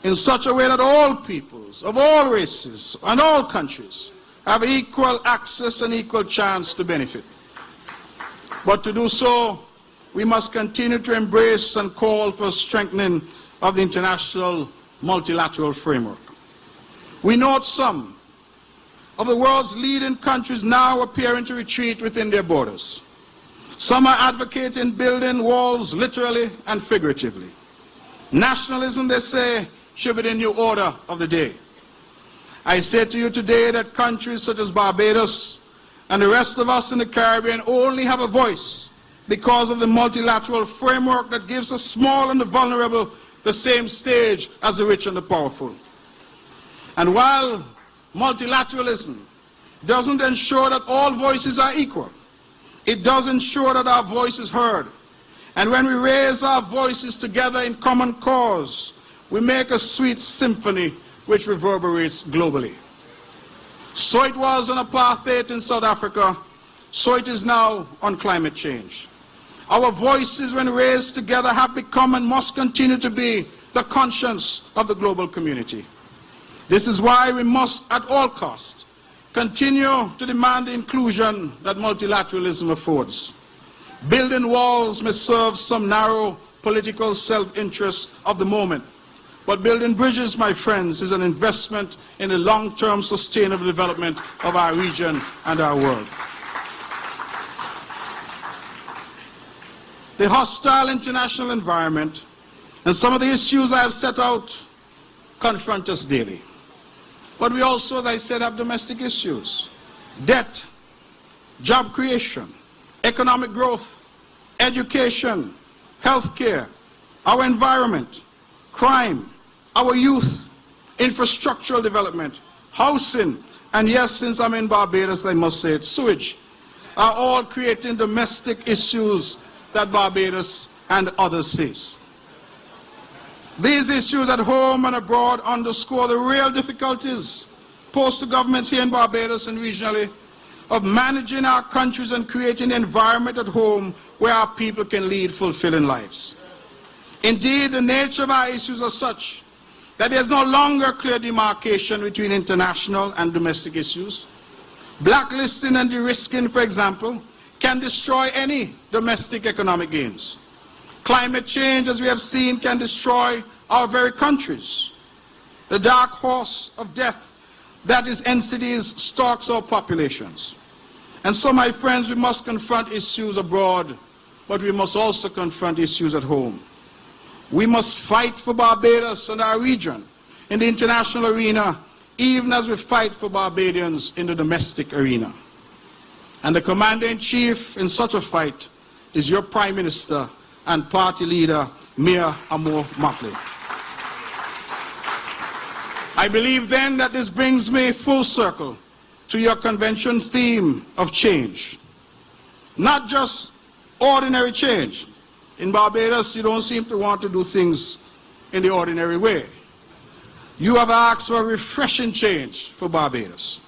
Speaker 3: in such a way that all peoples, of all races, and all countries have equal access and equal chance to benefit. But to do so, we must continue to embrace and call for strengthening of the international multilateral framework. We note some of the world's leading countries now appearing to retreat within their borders. Some are advocating building walls literally and figuratively. Nationalism, they say, should be the new order of the day. I say to you today that countries such as Barbados and the rest of us in the Caribbean only have a voice because of the multilateral framework that gives the small and the vulnerable the same stage as the rich and the powerful. And while multilateralism doesn't ensure that all voices are equal, it does ensure that our voice is heard. And when we raise our voices together in common cause, we make a sweet symphony which reverberates globally. So it was on apartheid in South Africa, so it is now on climate change. Our voices, when raised together, have become and must continue to be the conscience of the global community. This is why we must, at all costs, continue to demand the inclusion that multilateralism affords. Building walls may serve some narrow political self-interest of the moment, but building bridges, my friends, is an investment in the long-term sustainable development of our region and our world. the hostile international environment, and some of the issues I have set out confront us daily. But we also, as I said, have domestic issues: debt, job creation, economic growth, education, healthcare, our environment, crime, our youth, infrastructural development, housing, and yes, since I'm in Barbados, I must say it, sewage, are all creating domestic issues that Barbados and others face. These issues at home and abroad underscore the real difficulties posed to governments here in Barbados and regionally of managing our countries and creating an environment at home where our people can lead fulfilling lives. Indeed, the nature of our issues are such that there is no longer clear demarcation between international and domestic issues. Blacklisting and de-risking, for example, can destroy any domestic economic gains. Climate change, as we have seen, can destroy our very countries. The dark horse of death, that is NCDs, stalks our populations. And so, my friends, we must confront issues abroad, but we must also confront issues at home. We must fight for Barbados and our region in the international arena, even as we fight for Barbadians in the domestic arena. And the commander-in-chief in such a fight is your Prime Minister and party leader, Mia Amour Motley. I believe then that this brings me full circle to your convention theme of change. Not just ordinary change. In Barbados, you don't seem to want to do things in the ordinary way. You have asked for a refreshing change for Barbados.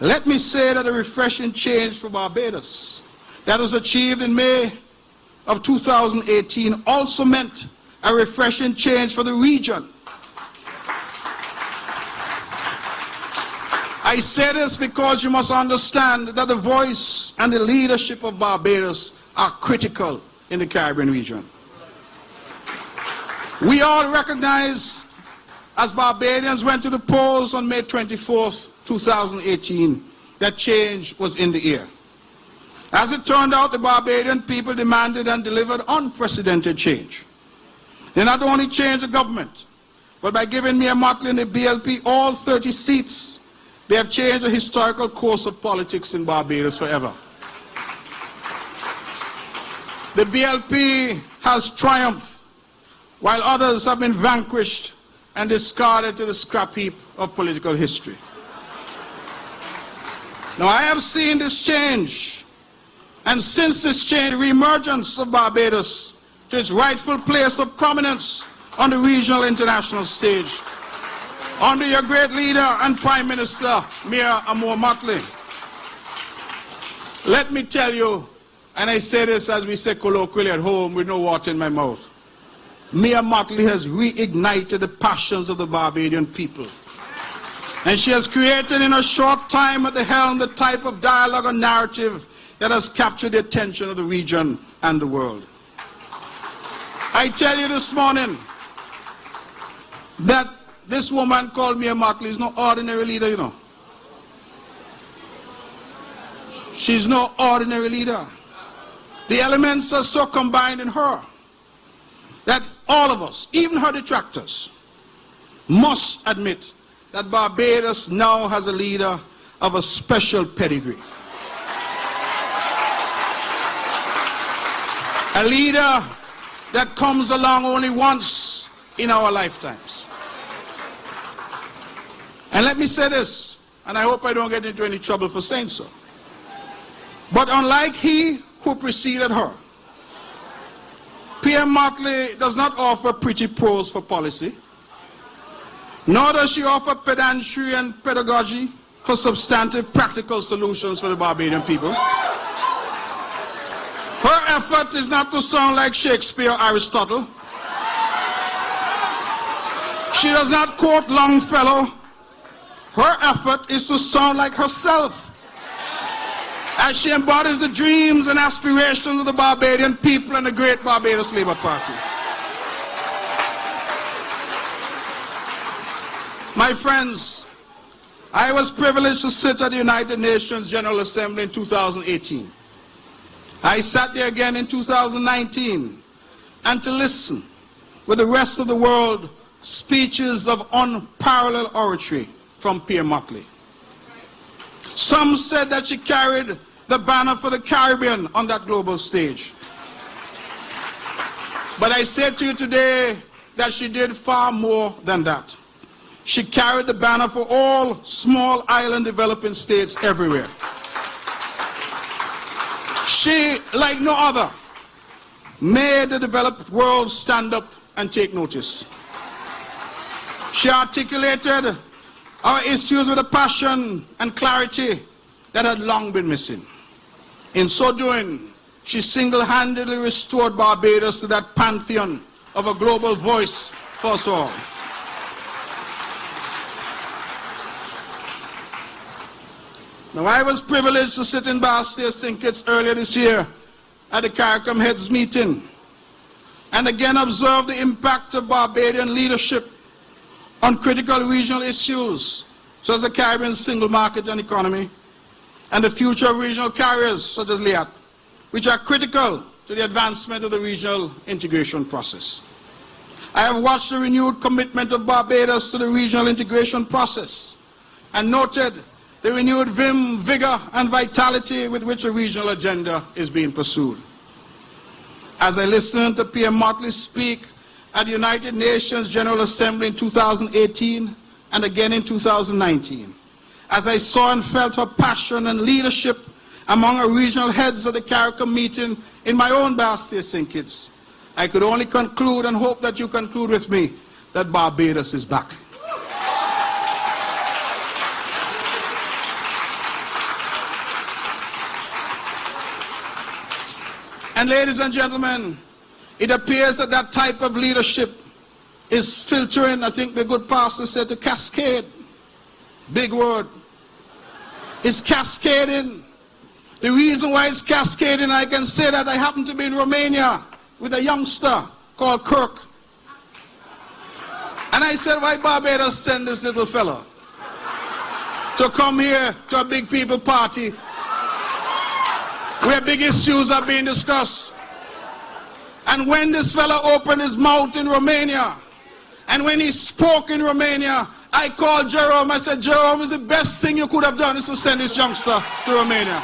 Speaker 3: Let me say that a refreshing change for Barbados that was achieved in May of 2018 also meant a refreshing change for the region. I say this because you must understand that the voice and the leadership of Barbados are critical in the Caribbean region. We all recognize, as Barbadians went to the polls on May 24th, 2018, that change was in the air. As it turned out, the Barbadian people demanded and delivered unprecedented change. They not only changed the government, but by giving Mia Motley and the BLP all 30 seats, they have changed the historical course of politics in Barbados forever. The BLP has triumphed, while others have been vanquished and discarded to the scrap heap of political history. Now, I have seen this change, and since this change, the re-emergence of Barbados to its rightful place of prominence on the regional international stage, under your great leader and Prime Minister, Mia Amour Motley. Let me tell you, and I say this as we say colloquially at home with no water in my mouth, Mia Motley has reignited the passions of the Barbadian people. And she has created in a short time at the helm the type of dialogue and narrative that has captured the attention of the region and the world. I tell you this morning that this woman called Mia Motley is no ordinary leader, you know. She's no ordinary leader. The elements are so combined in her that all of us, even her detractors, must admit that Barbados now has a leader of a special pedigree. A leader that comes along only once in our lifetimes. And let me say this, and I hope I don't get into any trouble for saying so. But unlike he who preceded her, PM Motley does not offer pretty prose for policy, nor does she offer pedantry and pedagogy for substantive practical solutions for the Barbadian people. Her effort is not to sound like Shakespeare or Aristotle. She does not quote Longfellow. Her effort is to sound like herself, as she embodies the dreams and aspirations of the Barbadian people and the great Barbados Labour Party. My friends, I was privileged to sit at the United Nations General Assembly in 2018. I sat there again in 2019 and to listen with the rest of the world speeches of unparalleled oratory from Pierre Motley. Some said that she carried the banner for the Caribbean on that global stage. But I say to you today that she did far more than that. She carried the banner for all small island developing states everywhere. She, like no other, made the developed world stand up and take notice. She articulated our issues with a passion and clarity that had long been missing. In so doing, she single-handedly restored Barbados to that pantheon of a global voice for us all. Now, I was privileged to sit in Bastille St. Kitts earlier this year at the CARICOM Heads meeting and again observe the impact of Barbadian leadership on critical regional issues such as the Caribbean single market and economy and the future of regional carriers such as LIAT, which are critical to the advancement of the regional integration process. I have watched the renewed commitment of Barbados to the regional integration process and noted the renewed vim, vigor, and vitality with which the regional agenda is being pursued. As I listened to Pierre Motley speak at the United Nations General Assembly in 2018 and again in 2019, as I saw and felt her passion and leadership among our regional heads of the CARICOM meeting in my own Bastille St. Kitts, I could only conclude and hope that you conclude with me that Barbados is back. And ladies and gentlemen, it appears that that type of leadership is filtering, I think the good pastor said, to cascade. Big word. It's cascading. The reason why it's cascading, I can say that I happened to be in Romania with a youngster called Kirk. And I said, why Barbados send this little fella to come here to a big people party where big issues are being discussed? And when this fella opened his mouth in Romania, and when he spoke in Romania, I called Jerome. I said, Jerome, is the best thing you could have done is to send this youngster to Romania.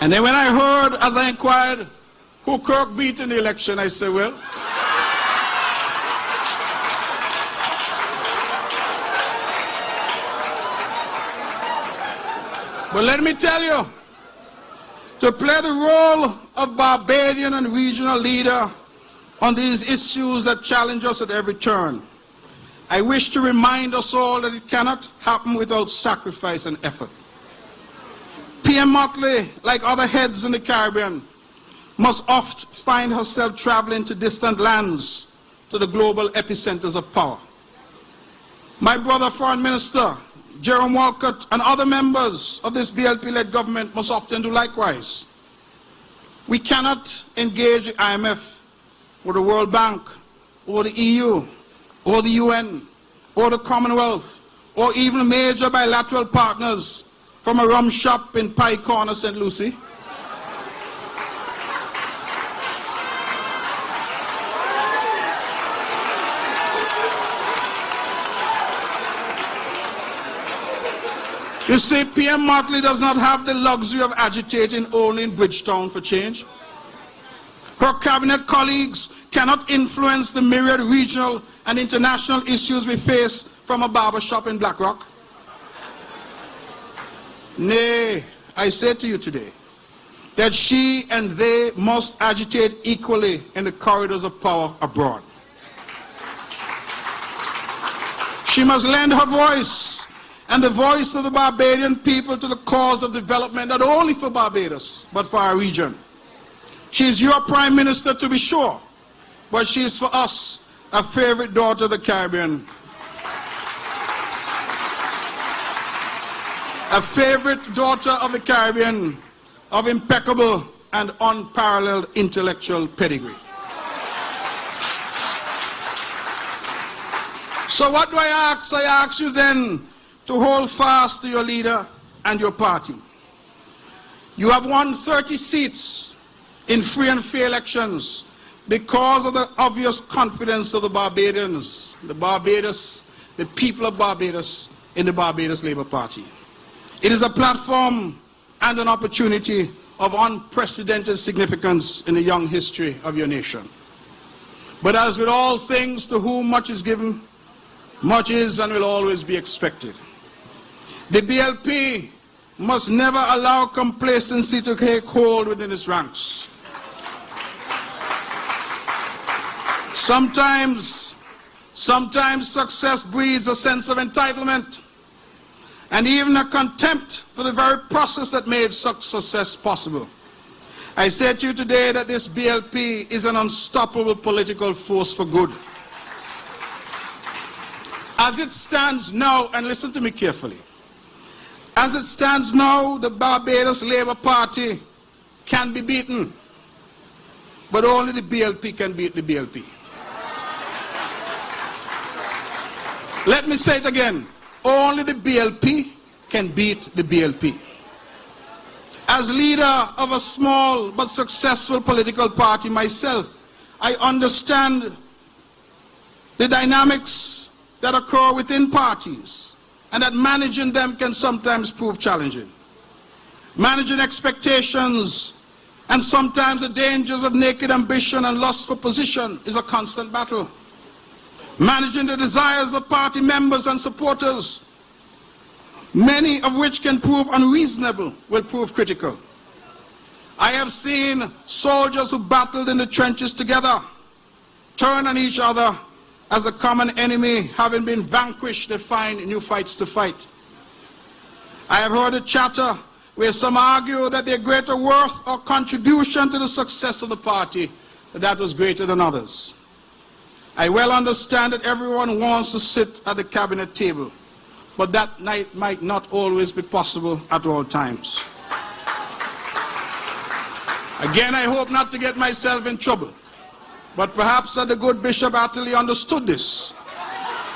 Speaker 3: And then when I heard, as I inquired, who Kirk beat in the election, I said, well, but let me tell you, to play the role of Barbadian and regional leader on these issues that challenge us at every turn, I wish to remind us all that it cannot happen without sacrifice and effort. Pierre Motley, like other heads in the Caribbean, must oft find herself traveling to distant lands, to the global epicenters of power. My brother, Foreign Minister Jerome Walcott, and other members of this BLP-led government must often do likewise. We cannot engage the IMF or the World Bank or the EU or the UN or the Commonwealth or even major bilateral partners from a rum shop in Pie Corner, St. Lucie. You see, Pierre Motley does not have the luxury of agitating only in Bridgetown for change. Her cabinet colleagues cannot influence the myriad regional and international issues we face from a barber shop in Blackrock. Nay, I say to you today that she and they must agitate equally in the corridors of power abroad. She must lend her voice and the voice of the Barbadian people to the cause of development, not only for Barbados, but for our region. She is your Prime Minister, to be sure, but she is for us a favorite daughter of the Caribbean. A favorite daughter of the Caribbean, of impeccable and unparalleled intellectual pedigree. So what do I ask? I ask you then to hold fast to your leader and your party. You have won 30 seats in free and fair elections because of the obvious confidence of the Barbadians, the people of Barbados in the Barbados Labour Party. It is a platform and an opportunity of unprecedented significance in the young history of your nation. But as with all things, to whom much is given, much is and will always be expected. The BLP must never allow complacency to take hold within its ranks. Sometimes success breeds a sense of entitlement and even a contempt for the very process that made such success possible. I say to you today that this BLP is an unstoppable political force for good. As it stands now, and listen to me carefully, as it stands now, the Barbados Labour Party can be beaten, but only the BLP can beat the BLP. Let me say it again. Only the BLP can beat the BLP. As leader of a small but successful political party myself, I understand the dynamics that occur within parties and that managing them can sometimes prove challenging. Managing expectations and sometimes the dangers of naked ambition and lust for position is a constant battle. Managing the desires of party members and supporters, many of which can prove unreasonable, will prove critical. I have seen soldiers who battled in the trenches together turn on each other as a common enemy, having been vanquished, they find new fights to fight. I have heard a chatter where some argue that their greater worth or contribution to the success of the party, that was greater than others. I well understand that everyone wants to sit at the cabinet table, but that might not always be possible at all times. Again, I hope not to get myself in trouble, but perhaps that the good Bishop Atterley understood this.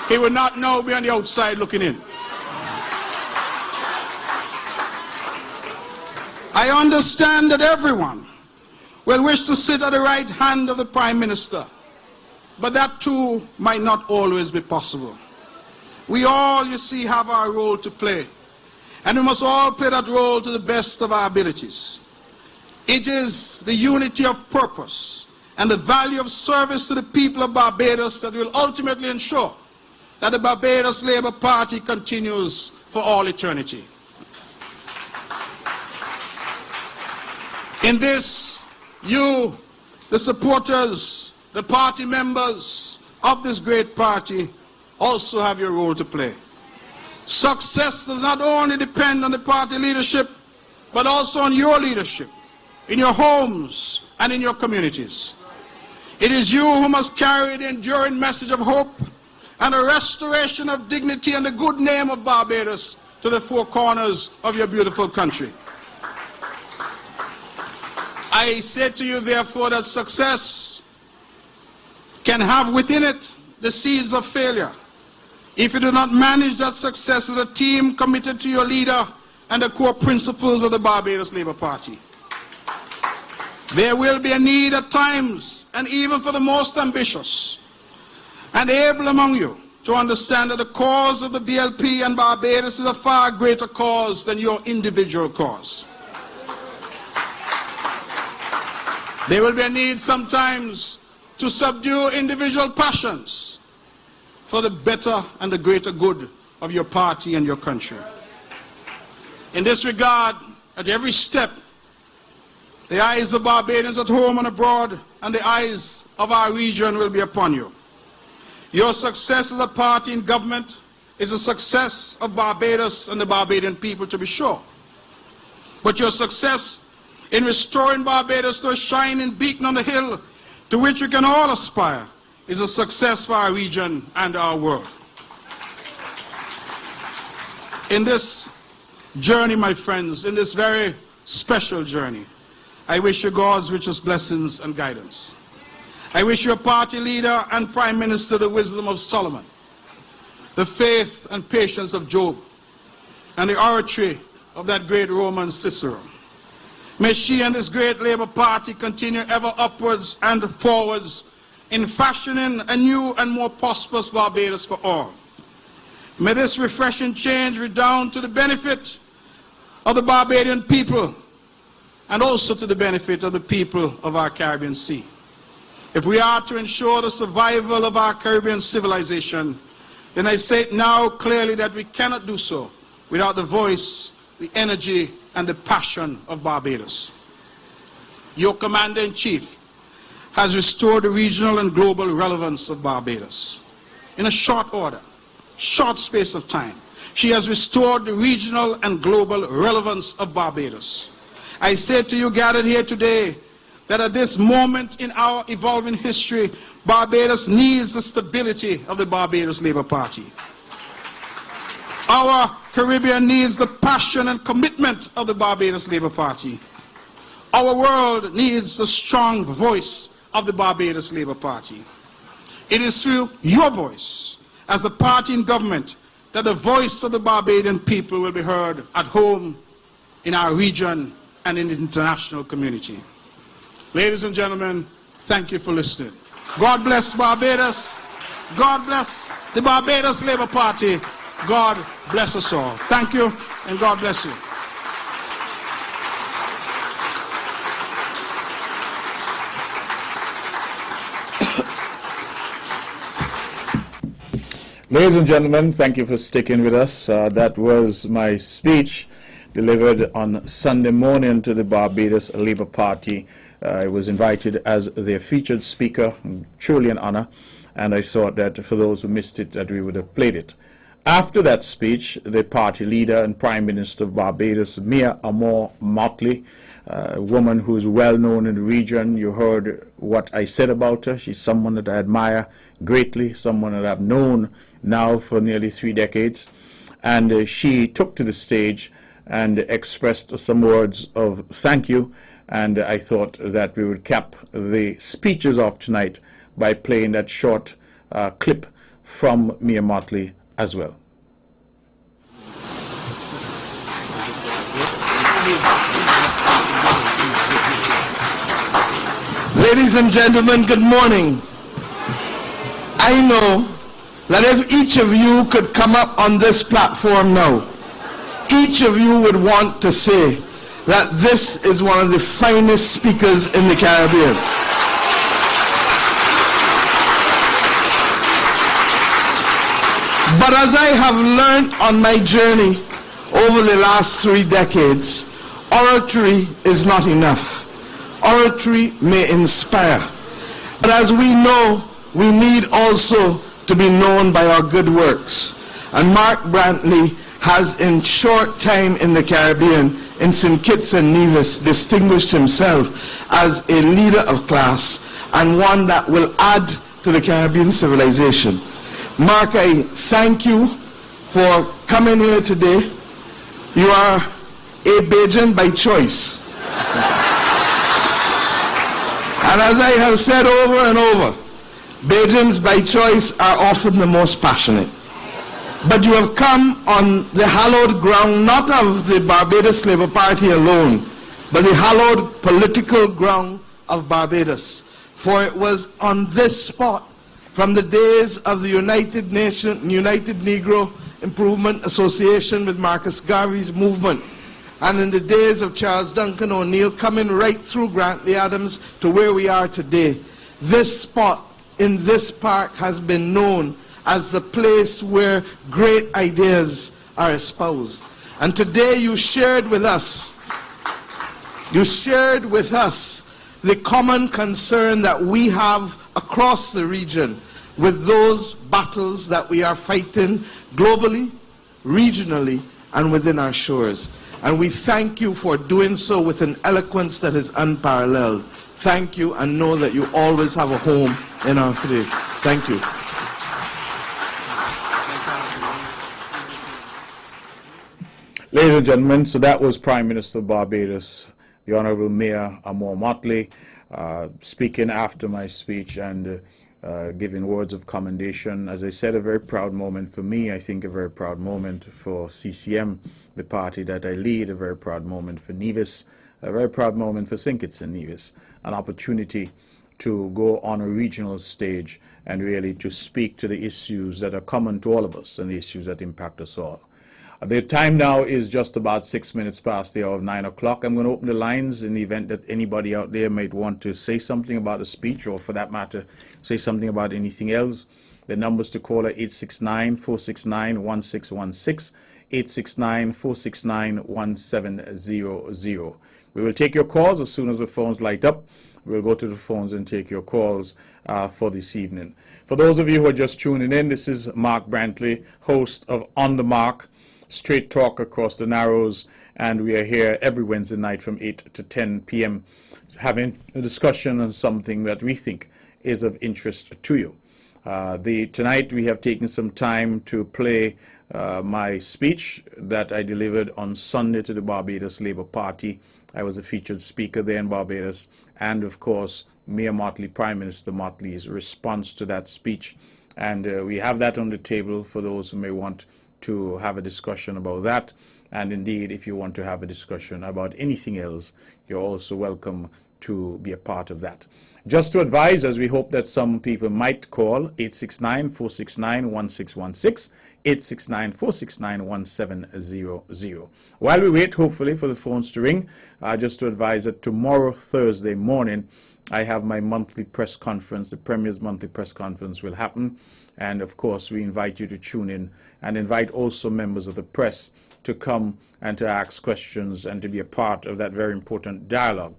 Speaker 3: He would not now be on the outside looking in. I understand that everyone will wish to sit at the right hand of the Prime Minister, but that too might not always be possible. We all, you see, have our role to play, and we must all play that role to the best of our abilities. It is the unity of purpose and the value of service to the people of Barbados that will ultimately ensure that the Barbados Labour Party continues for all eternity. In this, you, the supporters, the party members of this great party, also have your role to play. Success does not only depend on the party leadership, but also on your leadership, in your homes and in your communities. It is you who must carry the enduring message of hope and a restoration of dignity and the good name of Barbados to the four corners of your beautiful country. I say to you, therefore, that success can have within it the seeds of failure if you do not manage that success as a team committed to your leader and the core principles of the Barbados Labour Party. There will be a need at times, and even for the most ambitious and able among you, to understand that the cause of the BLP and Barbados is a far greater cause than your individual cause. There will be a need sometimes to subdue individual passions for the better and the greater good of your party and your country. In this regard, at every step, the eyes of Barbadians at home and abroad and the eyes of our region will be upon you. Your success as a party in government is a success of Barbados and the Barbadian people, to be sure. But your success in restoring Barbados to a shining beacon on the hill to which we can all aspire is a success for our region and our world. In this journey, my friends, in this very special journey, I wish you God's richest blessings and guidance. I wish your party leader and Prime Minister the wisdom of Solomon. the faith and patience of Job, and the oratory of that great Roman Cicero. May she and this great Labour Party continue ever upwards and forwards in fashioning a new and more prosperous Barbados for all. May this refreshing change redound to the benefit of the Barbadian people and also to the benefit of the people of our Caribbean Sea. If we are to ensure the survival of our Caribbean civilization, then I say it now clearly that we cannot do so without the voice, the energy, and the passion of Barbados. Your Commander-in-Chief has restored the regional and global relevance of Barbados. In a short order, short space of time, she has restored the regional and global relevance of Barbados. I say to you gathered here today that at this moment in our evolving history, Barbados needs the stability of the Barbados Labour Party. Our Caribbean needs the passion and commitment of the Barbados Labour Party. Our world needs the strong voice of the Barbados Labour Party. It is through your voice, as the party in government, that the voice of the Barbadian people will be heard at home, in our region, and in the international community. Ladies and gentlemen, thank you for listening. God bless Barbados. God bless the Barbados Labour Party. God bless us all. Thank you, and God bless you.
Speaker 1: Ladies and gentlemen, thank you for sticking with us. That was my speech delivered on Sunday morning to the Barbados Labour Party. I was invited as their featured speaker, truly an honor, and I thought that for those who missed it, that we would have played it. After that speech, the party leader and Prime Minister of Barbados, Mia Amor Motley, a woman who is well known in the region. You heard what I said about her. She's someone that I admire greatly, someone that I've known now for nearly 3 decades. And she took to the stage and expressed some words of thank you. And I thought that we would cap the speeches off tonight by playing that short clip from Mia Motley as well.
Speaker 4: Ladies and gentlemen, good morning. I know that if each of you could come up on this platform now, each of you would want to say that this is one of the finest speakers in the Caribbean. But as I have learned on my journey over the last 3 decades, oratory is not enough. Oratory may inspire. But as we know, we need also to be known by our good works. And Mark Brantley has in short time in the Caribbean, in St. Kitts and Nevis, distinguished himself as a leader of class and one that will add to the Caribbean civilization. Mark, I thank you for coming here today. You are a Bajan by choice. And as I have said over and over, Bajans by choice are often the most passionate. But you have come on the hallowed ground, not of the Barbados Labour Party alone, but the hallowed political ground of Barbados. For it was on this spot, from the days of the United Negro Improvement Association with Marcus Garvey's movement, and in the days of Charles Duncan O'Neill, coming right through Grantley Adams to where we are today, this spot in this park has been known as the place where great ideas are espoused. And today you shared with us the common concern that we have across the region with those battles that we are fighting globally, regionally, and within our shores. And we thank you for doing so with an eloquence that is unparalleled. Thank you, and know that you always have a home in our place. Thank you.
Speaker 1: Ladies and gentlemen, so that was Prime Minister of Barbados, the Honorable Mia Amor Motley, speaking after my speech, and giving words of commendation. As I said, a very proud moment for me. I think a very proud moment for CCM, the party that I lead, a very proud moment for Nevis, a very proud moment for St. Kitts and Nevis, an opportunity to go on a regional stage and really to speak to the issues that are common to all of us and the issues that impact us all. The time now is just about 6 minutes past the hour of 9 o'clock. I'm going to open the lines in the event that anybody out there might want to say something about the speech, or for that matter, say something about anything else. The numbers to call are 869-469-1616, 869-469-1700. We will take your calls as soon as the phones light up. We'll go to the phones and take your calls for this evening. For those of you who are just tuning in, this is Mark Brantley, host of On the Mark, straight talk across the Narrows, and we are here every Wednesday night from 8 to 10 p.m. having a discussion on something that we think is of interest to you. Tonight we have taken some time to play my speech that I delivered on Sunday to the Barbados Labour Party. I was a featured speaker there in Barbados, and of course Mayor Motley, Prime Minister Motley's response to that speech, and we have that on the table for those who may want to have a discussion about that. And indeed, if you want to have a discussion about anything else, you're also welcome to be a part of that. Just to advise, as we hope that some people might call, 869-469-1616, 869-469-1700. While we wait, hopefully, for the phones to ring, just to advise that tomorrow, Thursday morning, I have my monthly press conference. The Premier's monthly press conference will happen. And of course, we invite you to tune in and invite also members of the press to come and to ask questions and to be a part of that very important dialogue.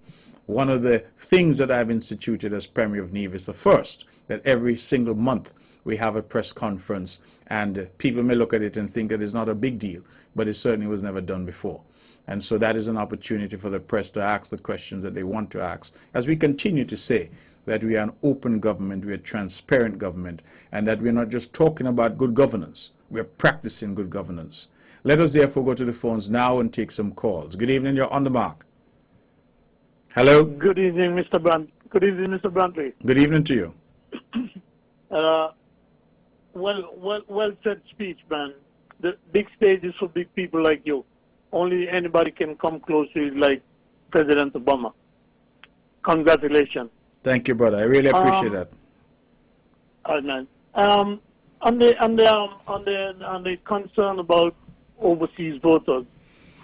Speaker 1: One of the things that I've instituted as Premier of Nevis, the first, that every single month we have a press conference, and people may look at it and think that it's not a big deal, but it certainly was never done before. And so that is an opportunity for the press to ask the questions that they want to ask, as we continue to say that we are an open government, we are a transparent government, and that we're not just talking about good governance, we're practicing good governance. Let us therefore go to the phones now and take some calls. Good evening, you're on the mark. Hello?
Speaker 5: Good evening, Mr. Good evening, Mr. Brantley.
Speaker 1: Good evening to you.
Speaker 5: Well said speech, man. The big stage is for big people like you. Only anybody can come close to you like President Obama. Congratulations.
Speaker 1: Thank you, brother. I really appreciate that.
Speaker 5: Man. On the concern about overseas voters,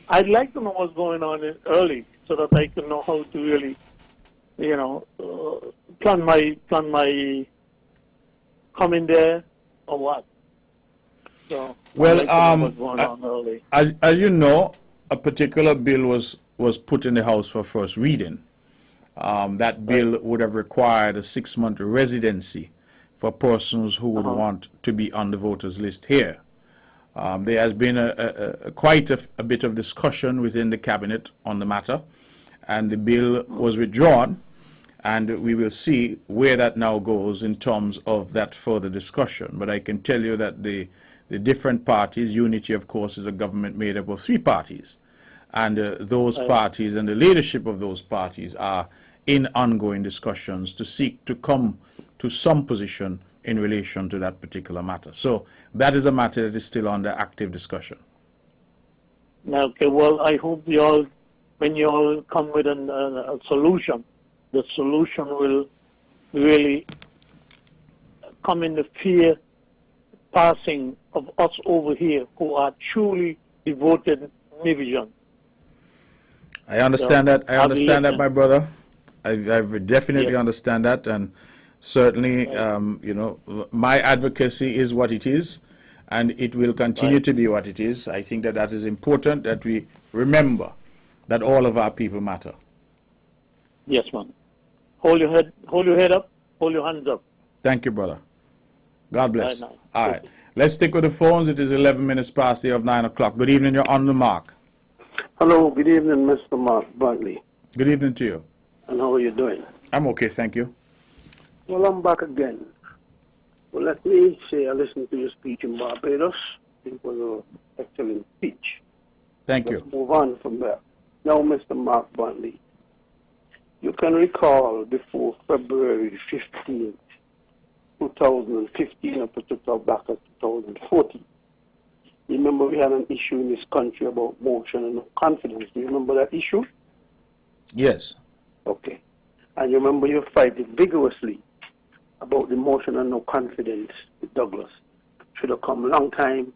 Speaker 5: I'd like to know what's going on early so that I can know how to really, plan my coming there or what. So
Speaker 1: well,
Speaker 5: I'd like to know what's going on early.
Speaker 1: As you know, a particular bill was put in the House for first reading. That bill would have required a 6-month residency for persons who would want to be on the voters list here. There has been quite a bit of discussion within the cabinet on the matter, and the bill was withdrawn, and we will see where that now goes in terms of that further discussion. But I can tell you that the different parties, Unity, of course, is a government made up of 3 parties, and those parties and the leadership of those parties are in ongoing discussions to seek to come to some position in relation to that particular matter. So that is a matter that is still under active discussion.
Speaker 5: Okay, well, I hope when you all come with a solution, the solution will really come in the fear passing of us over here who are truly devoted Nevisians.
Speaker 1: I understand that. I understand that, my brother. I definitely understand that, and certainly, my advocacy is what it is, and it will continue to be what it is. I think that is important, that we remember that all of our people matter.
Speaker 5: Yes, man. Hold your head up, hold your hands up.
Speaker 1: Thank you, brother. God bless.
Speaker 5: Right now.
Speaker 1: All right. Let's stick with the phones. It is 11 minutes past the hour of 9 o'clock. Good evening. You're on the mark.
Speaker 6: Hello. Good evening, Mr. Mark Brantley.
Speaker 1: Good evening to you.
Speaker 6: And how are you doing?
Speaker 1: I'm okay, thank you.
Speaker 6: Well, I'm back again. Well, let me say I listened to your speech in Barbados. It was an excellent speech.
Speaker 1: Thank
Speaker 6: Let's
Speaker 1: you.
Speaker 6: move on from there. Now, Mr. Mark Brantley, you can recall before February 15th, 2015 up to back to 2014. You remember we had an issue in this country about motion and no confidence. Do you remember that issue?
Speaker 1: Yes.
Speaker 6: Okay. And you remember you fighting vigorously about the motion and no confidence with Douglas. Should have come a long time.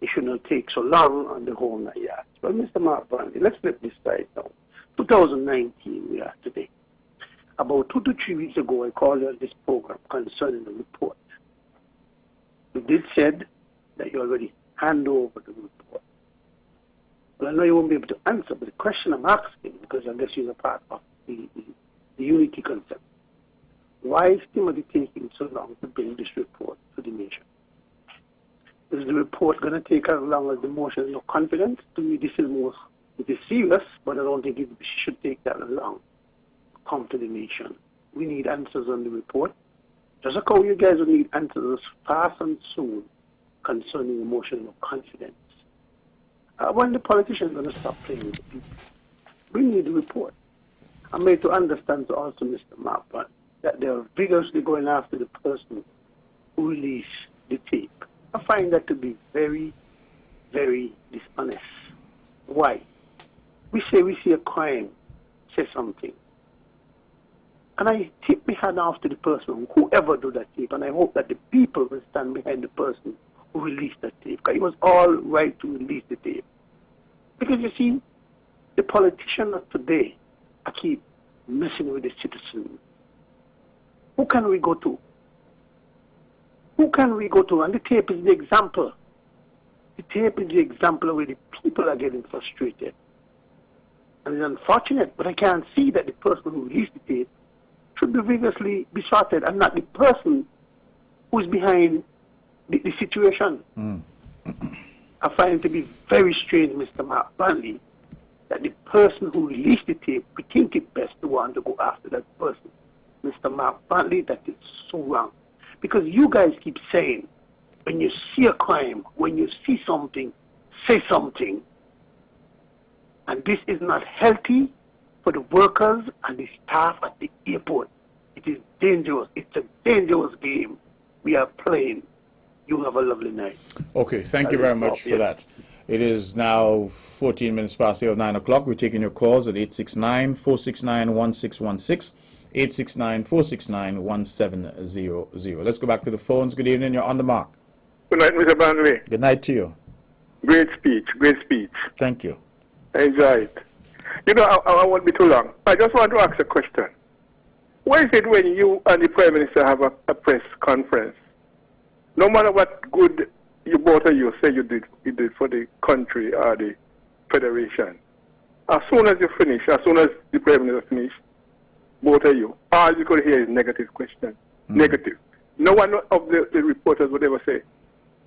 Speaker 6: It should not take so long on the whole night. Yeah. But Mr. Mark Brantley, let's flip this side now. 2019 we are today. About 2 to 3 weeks ago, I called you on this program concerning the report. You did said that you already hand over the report. Well, I know you won't be able to answer, but the question I'm asking, because I guess you're a part of the unity concept, why is Timothy taking so long to bring this report to the nation? Is the report going to take as long as the motion of confidence? To me, this is more, it is serious, but I don't think it should take that long to come to the nation. We need answers on the report. Just like how you guys will need answers fast and soon concerning emotional confidence. When the politicians are going to stop playing with the people? We need the report. I'm made to understand to also Mr. Mark that they are vigorously going after the person who released the tape. I find that to be very, very dishonest. Why? We see a crime, say something. And I tip my hand off to the person, whoever do that tape, and I hope that the people will stand behind the person who released that tape. Because it was all right to release the tape. Because you see, the politicians of today keep messing with the citizens. Who can we go to? Who can we go to? And the tape is the example. The tape is the example where the people are getting frustrated. And it's unfortunate, but I can't see that the person who released the tape should be vigorously be sorted and not the person who's behind the situation. I find it to be very strange, Mr. Mark Brantley, that the person who released the tape, we think it best to want to go after that person. Mr. Mark Brantley, that is so wrong. Because you guys keep saying, when you see a crime, when you see something, say something. And this is not healthy for the workers and the staff at the airport. It is dangerous. It's a dangerous game we are playing. You have a lovely night.
Speaker 1: Okay, thank you very much for that. It is now 14 minutes past the hour of 9 o'clock. We're taking your calls at 869-469-1616, 869-469-1700. Let's go back to the phones. Good evening. You're on the mark.
Speaker 7: Good night, Mr. Brantley.
Speaker 1: Good night to you.
Speaker 7: Great speech, great speech.
Speaker 1: Thank you.
Speaker 7: I enjoy it. You know, I won't be too long. I just want to ask a question. Why is it when you and the Prime Minister have a press conference, no matter what good you both of you say you did for the country or the Federation, as soon as you finish, as soon as the Prime Minister finished, both of you, all you could hear is negative questions. Negative. No one of the reporters would ever say,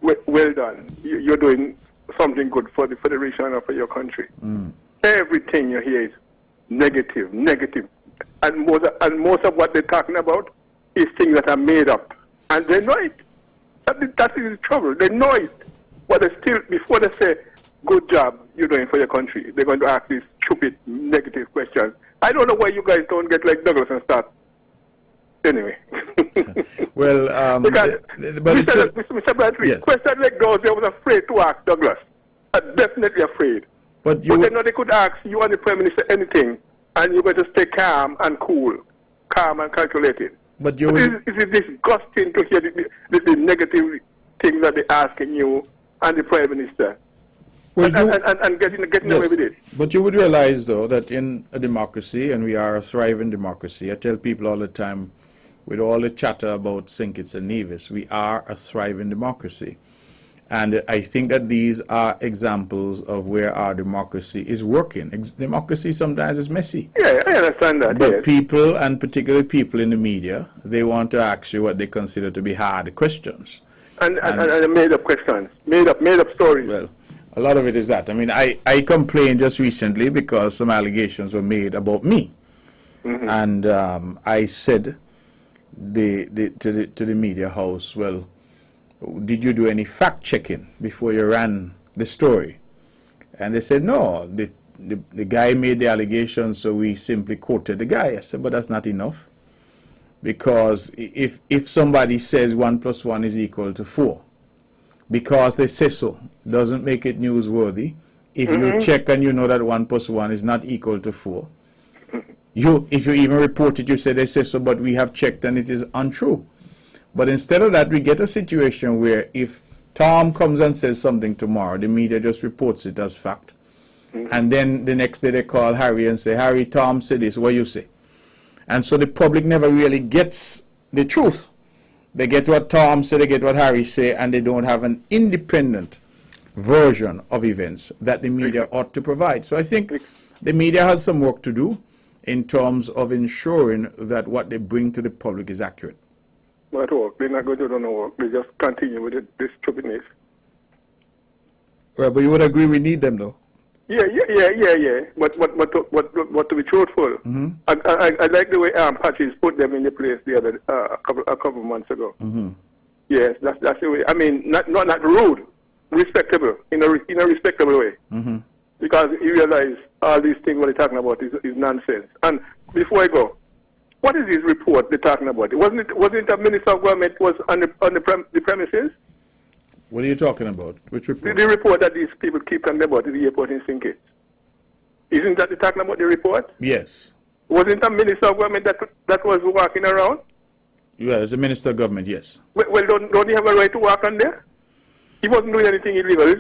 Speaker 7: well done, you're doing something good for the Federation or for your country. Everything you hear is negative, negative. And most of what they're talking about is things that are made up. And they know it. That is the trouble. They know it. But they still, before they say, good job you're doing for your country, they're going to ask these stupid, negative questions. I don't know why you guys don't get like Douglas and start. Anyway.
Speaker 1: Well,
Speaker 7: because Mr. Brantley,
Speaker 1: yes.
Speaker 7: question like those, they was afraid to ask Douglas. Definitely afraid.
Speaker 1: But
Speaker 7: they know they could ask you and the Prime Minister anything, and you're going to stay calm and cool, calm and calculated.
Speaker 1: But you
Speaker 7: it's disgusting to hear the negative things that they're asking you and the Prime Minister.
Speaker 1: Well,
Speaker 7: and getting away with it.
Speaker 1: But you would realize, though, that in a democracy, and we are a thriving democracy, I tell people all the time, with all the chatter about St. Kitts and Nevis, we are a thriving democracy. And I think that these are examples of where our democracy is working. Democracy sometimes is messy.
Speaker 7: Yeah, I understand that.
Speaker 1: But
Speaker 7: yes.
Speaker 1: people, and particularly people in the media, they want to ask you what they consider to be hard questions.
Speaker 7: And made up questions, made up stories.
Speaker 1: Well, a lot of it is that. I mean, I complained just recently because some allegations were made about me. And I said to the media house, well, did you do any fact-checking before you ran the story? And they said, no, the guy made the allegations, so we simply quoted the guy. I said, but that's not enough. because if somebody says 1 + 1 is equal to 4, because they say so, doesn't make it newsworthy. If you check and you know that 1 + 1 is not equal to 4, if you even report it, you say they say so, but we have checked and it is untrue. But instead of that, we get a situation where if Tom comes and says something tomorrow, the media just reports it as fact. And then the next day they call Harry and say, Harry, Tom said this, what you say? And so the public never really gets the truth. They get what Tom said, they get what Harry say, and they don't have an independent version of events that the media ought to provide. So I think the media has some work to do in terms of ensuring that what they bring to the public is accurate.
Speaker 7: What work? They're not going to do no work. They just continue with this stupidness.
Speaker 1: Well, but you would agree we need them, though.
Speaker 7: Yeah. But to be truthful, I like the way Patches put them in the place the other a couple months ago. Yes, that's the way. I mean, not rude, respectable in a respectable way. Because you realize all these things what they're talking about is nonsense. And before I go, what is this report they're talking about? Wasn't it a minister of government was on the premises?
Speaker 1: What are you talking about? Which report?
Speaker 7: The report that these people keep talking about at the airport in St. Kitts. Isn't that they're talking about the report?
Speaker 1: Yes.
Speaker 7: Wasn't a minister of government that was walking around?
Speaker 1: Yeah, it's a minister of government, yes.
Speaker 7: Well, don't he have a right to walk on there? He wasn't doing anything illegal,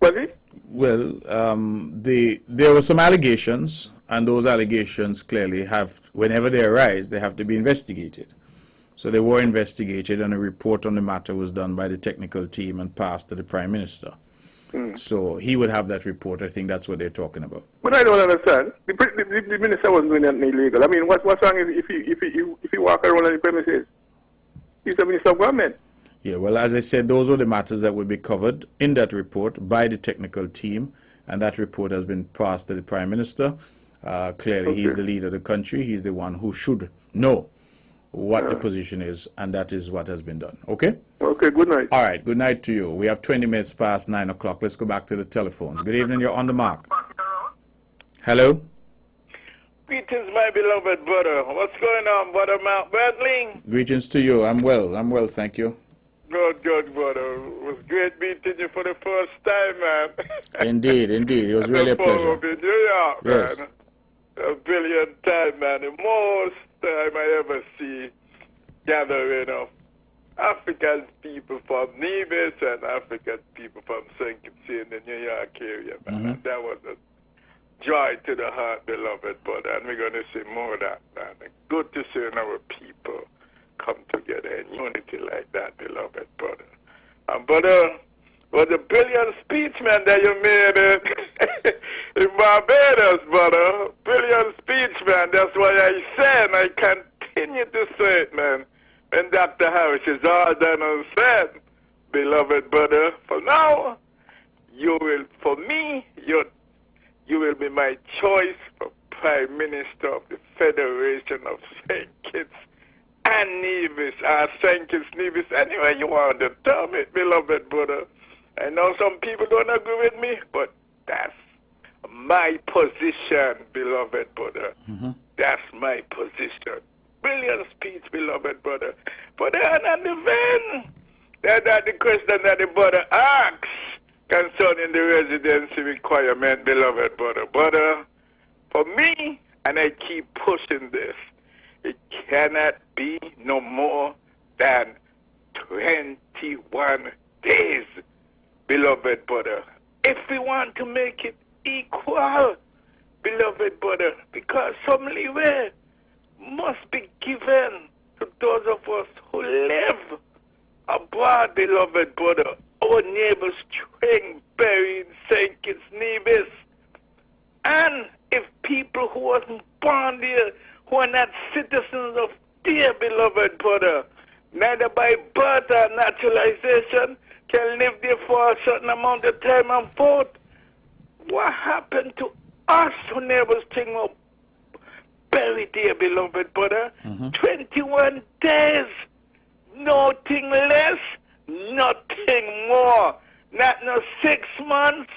Speaker 7: was he?
Speaker 1: Well, there were some allegations, and those allegations clearly have, whenever they arise, they have to be investigated. So they were investigated, and a report on the matter was done by the technical team and passed to the Prime Minister. So he would have that report. I think that's what they're talking about.
Speaker 7: But I don't understand. The minister wasn't doing anything illegal. I mean, what's wrong if he walk around on the premises? He's a minister of government.
Speaker 1: Yeah, well, as I said, those are the matters that will be covered in that report by the technical team, and that report has been passed to the Prime Minister. Clearly, he's the leader of the country. He's the one who should know what the position is, and that is what has been done. Okay?
Speaker 7: Okay, good night.
Speaker 1: All right, good night to you. We have 20 minutes past 9 o'clock. Let's go back to the telephones. Good evening, you're on the mark. Hello?
Speaker 8: Greetings, my beloved brother. What's going on, brother Mount Bradley?
Speaker 1: Greetings to you. I'm well, thank you.
Speaker 8: Good, brother. It was great meeting you for the first time, man.
Speaker 1: Indeed. It was really a pleasure.
Speaker 8: In New York,
Speaker 1: yes.
Speaker 8: Man. A brilliant time, man. The most time I ever see gathering of African people from Nevis and African people from St. Kitts in the New York area, man. And that was a joy to the heart, beloved brother. And we're going to see more of that, man. Good to see our people come together in unity like that, beloved brother. And brother, was a brilliant speech, man, that you made in Barbados, brother. Brilliant speech, man. That's why I say, and I continue to say it, man. When Dr. Harris is all done and said, beloved brother, for now, you will be my choice for Prime Minister of the Federation of St. Kitts and Nevis, St. Kitts, Nevis, anyway you want to term it, beloved brother. I know some people don't agree with me, but that's my position, beloved brother. That's my position. Brilliant speech, beloved brother. But on the vein, that the question that the brother asks concerning the residency requirement, beloved brother. Brother, for me, and I keep pushing this, it cannot be no more than 21 days, beloved brother. If we want to make it equal, beloved brother, because some leeway must be given to those of us who live abroad, beloved brother. Our neighbors string buried in St. Kitts Nevis. And if people who wasn't born there, who are not citizens of dear beloved brother, neither by birth or naturalization, can live there for a certain amount of time and vote, what happened to us who neighbors think of buried there, beloved brother? 21 days, nothing less, nothing more. Not no 6 months,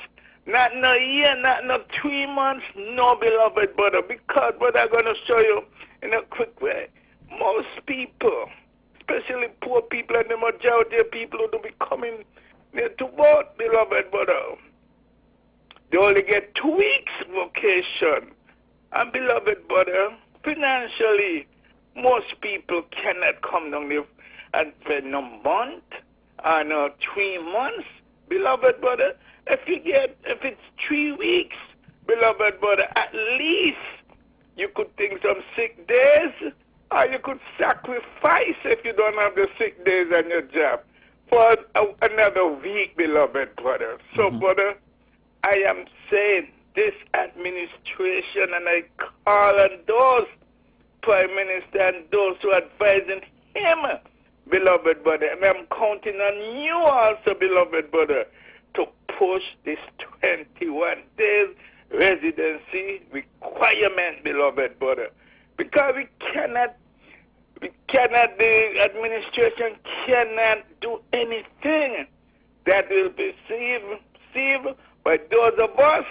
Speaker 8: not no year, not no 3 months, no, beloved brother. Because, brother, I'm going to show you in a quick way. most people, especially poor people and the majority of people who don't be coming there to vote, beloved brother, they only get 2 weeks vacation. And beloved brother, financially, most people cannot come down there and spend a month or no 3 months, beloved brother. If it's 3 weeks, beloved brother, at least you could take some sick days, or you could sacrifice if you don't have the sick days on your job for another week, beloved brother. So, brother, I am saying this administration, and I call on those Prime Minister and those who are advising him, beloved brother, and I'm counting on you also, beloved brother, to push this 21 days residency requirement, beloved brother, because the administration cannot do anything that will be received by those of us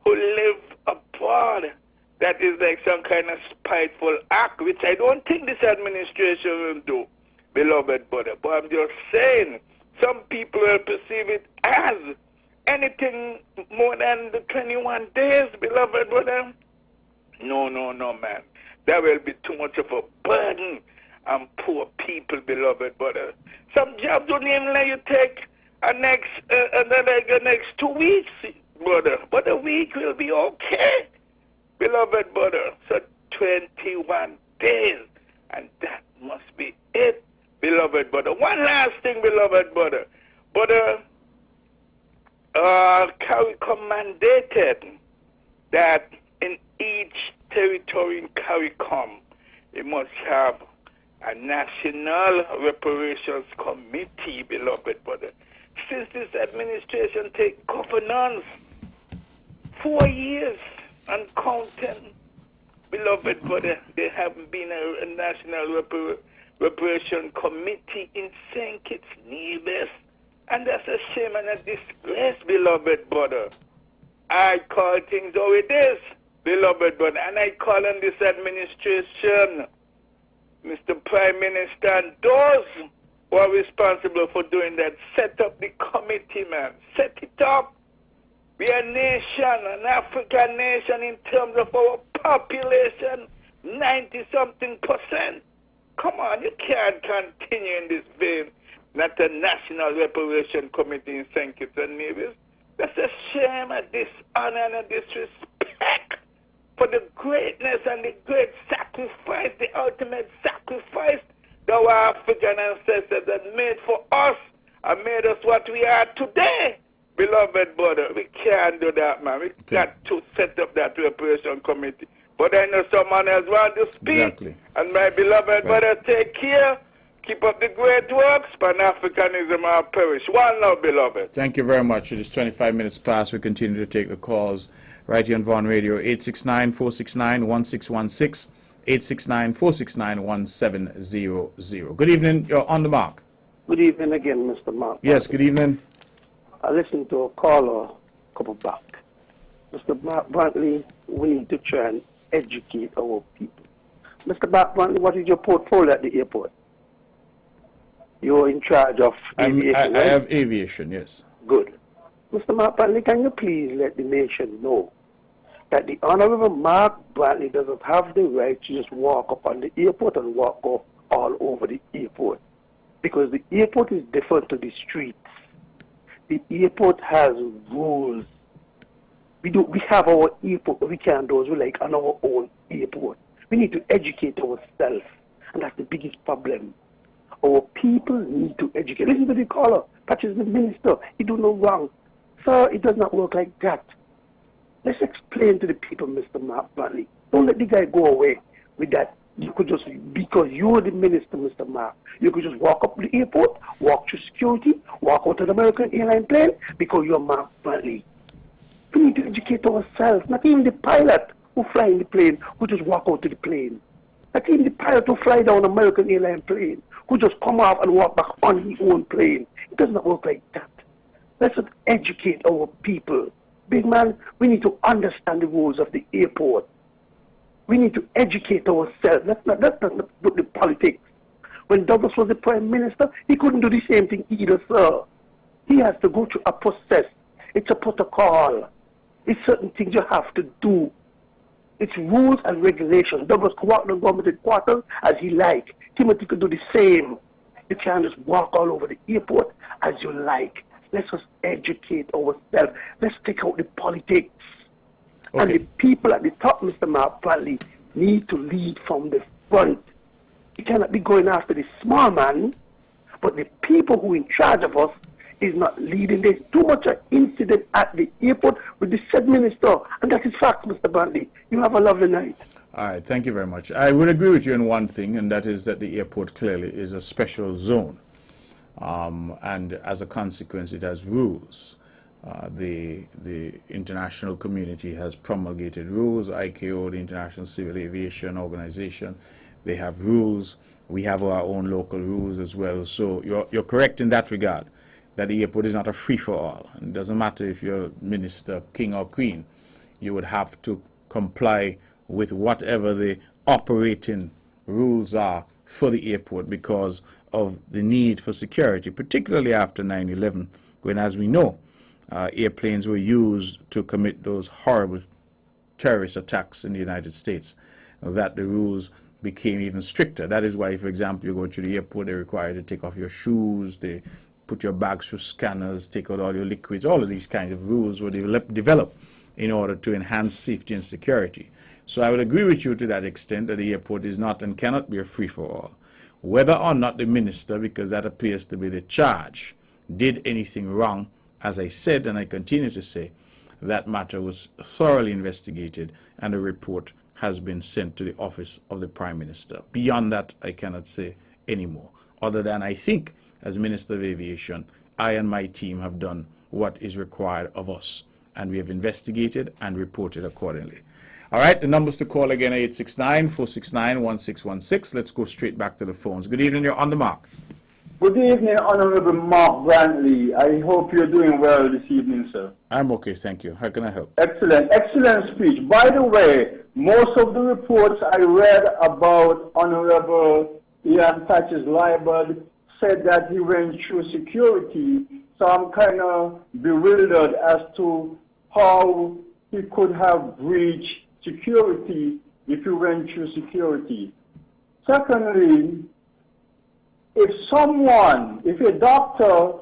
Speaker 8: who live abroad. That is like some kind of spiteful act, which I don't think this administration will do, beloved brother. But I'm just saying, some people will perceive it as anything more than the 21 days, beloved brother. No, man. That will be too much of a burden on poor people, beloved brother. Some jobs don't even let you take the next 2 weeks, brother. But a week will be okay, beloved brother. So 21 days, and that must be it, beloved brother. One last thing, beloved brother. Brother, CARICOM mandated that in each territory in CARICOM, it must have a national reparations committee, beloved brother. Since this administration take governance, 4 years and counting, beloved brother, there haven't been a national reparation committee in St. Kitts Nevis. And that's a shame and a disgrace, beloved brother. I call things how it is, beloved brother, and I call on this administration, Mr. Prime Minister, and those who are responsible for doing that, set up the committee, man. Set it up. We are a nation, an African nation in terms of our population, 90-something%. Come on, you can't continue in this vein. Not a National Reparation Committee in St. Kitts and Nevis. That's a shame, a dishonor, and a disrespect for the greatness and the great sacrifice, the ultimate sacrifice that our African ancestors had made for us and made us what we are today. Beloved brother, we can't do that, man. We got to set up that reparation committee. But I know someone else wants to speak.
Speaker 1: Exactly.
Speaker 8: And my beloved brother, take care. Keep up the great works. Pan-Africanism will perish. One love, beloved.
Speaker 1: Thank you very much. It is 25 minutes past. We continue to take the calls right here on Vaughan Radio, 869-469-1616, 869-469-1700. Good evening. You're on the mark.
Speaker 6: Good evening again, Mr. Mark.
Speaker 1: Yes, good evening.
Speaker 6: I listened to a caller a couple back. Mr. Mark Brantley, we need to try and educate our people. Mr. Mark Brantley, what is your portfolio at the airport? You're in charge of aviation,
Speaker 1: I
Speaker 6: right?
Speaker 1: have aviation, yes.
Speaker 6: Good. Mr. Mark Brantley, can you please let the nation know that the Honorable Mark Brantley doesn't have the right to just walk up on the airport and walk up all over the airport? Because the airport is different to the streets. The airport has rules. We have our airport, we can't do it like on our own airport. We need to educate ourselves, and that's the biggest problem. Our people need to educate. Listen to the caller. Patches the minister. He do no wrong. Sir, it does not work like that. Let's explain to the people, Mr. Mark Brantley. Don't let the guy go away with that. You could just, because you're the minister, Mr. Mark, you could just walk up to the airport, walk through security, walk out to the American airline plane, because you're Mark Brantley. We need to educate ourselves. Not even the pilot who fly in the plane, who just walk out to the plane. Not even the pilot who fly down American airline plane, who just come off and walk back on his own plane. It does not work like that. Let's educate our people. Big man, we need to understand the rules of the airport. We need to educate ourselves. Let's not put the politics. When Douglas was the Prime Minister, he couldn't do the same thing either, sir. He has to go through a process. It's a protocol. It's certain things you have to do. It's rules and regulations. Douglas could walk in the government quarters as he like. Timothy could do the same. You can't just walk all over the airport as you like. Let's just educate ourselves. Let's take out the politics.
Speaker 1: Okay.
Speaker 6: And the people at the top, Mr. Mark Bradley, need to lead from the front. You cannot be going after the small man, but the people who are in charge of us is not leading. There's too much an incident at the airport with the said minister, and that is fact, Mr. Bradley. You have a lovely night.
Speaker 1: All right, thank you very much. I would agree with you on one thing, and that is that the airport clearly is a special zone. And as a consequence, it has rules. The international community has promulgated rules. ICAO, the International Civil Aviation Organization, they have rules. We have our own local rules as well. So you're correct in that regard, that the airport is not a free-for-all. It doesn't matter if you're minister, king or queen. You would have to comply with whatever the operating rules are for the airport because of the need for security, particularly after 9/11, when, as we know, airplanes were used to commit those horrible terrorist attacks in the United States, that the rules became even stricter. That is why, for example, you go to the airport, they require you to take off your shoes, they put your bags through scanners, take out all your liquids. All of these kinds of rules were developed in order to enhance safety and security. So I would agree with you to that extent that the airport is not and cannot be a free-for-all. Whether or not the minister, because that appears to be the charge, did anything wrong, as I said and I continue to say, that matter was thoroughly investigated and a report has been sent to the office of the Prime Minister. Beyond that, I cannot say anymore, other than I think, as Minister of Aviation, I and my team have done what is required of us, and we have investigated and reported accordingly. All right, the numbers to call again are 869-469-1616. Let's go straight back to the phones. Good evening, you're on the mark.
Speaker 9: Good evening, Honorable Mark Brantley. I hope you're doing well this evening, sir.
Speaker 1: I'm okay, thank you. How can I help?
Speaker 9: Excellent, excellent speech. By the way, most of the reports I read about Honorable Ian Thatcher's libel said that he went through security, so I'm kind of bewildered as to how he could have breached security if he went through security. Secondly, if a doctor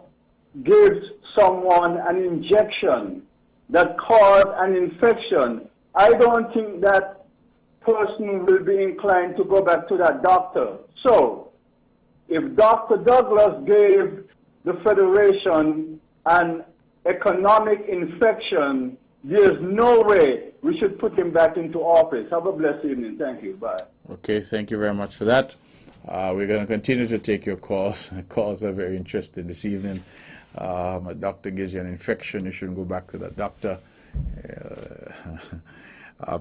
Speaker 9: gives someone an injection that caused an infection, I don't think that person will be inclined to go back to that doctor. So, if Dr. Douglas gave the Federation an economic infection, there's no way we should put him back into office. Have a blessed evening. Thank you. Bye.
Speaker 1: Okay, thank you very much for that. We're going to continue to take your calls. Calls are very interesting this evening. A doctor gives you an infection, you shouldn't go back to that doctor.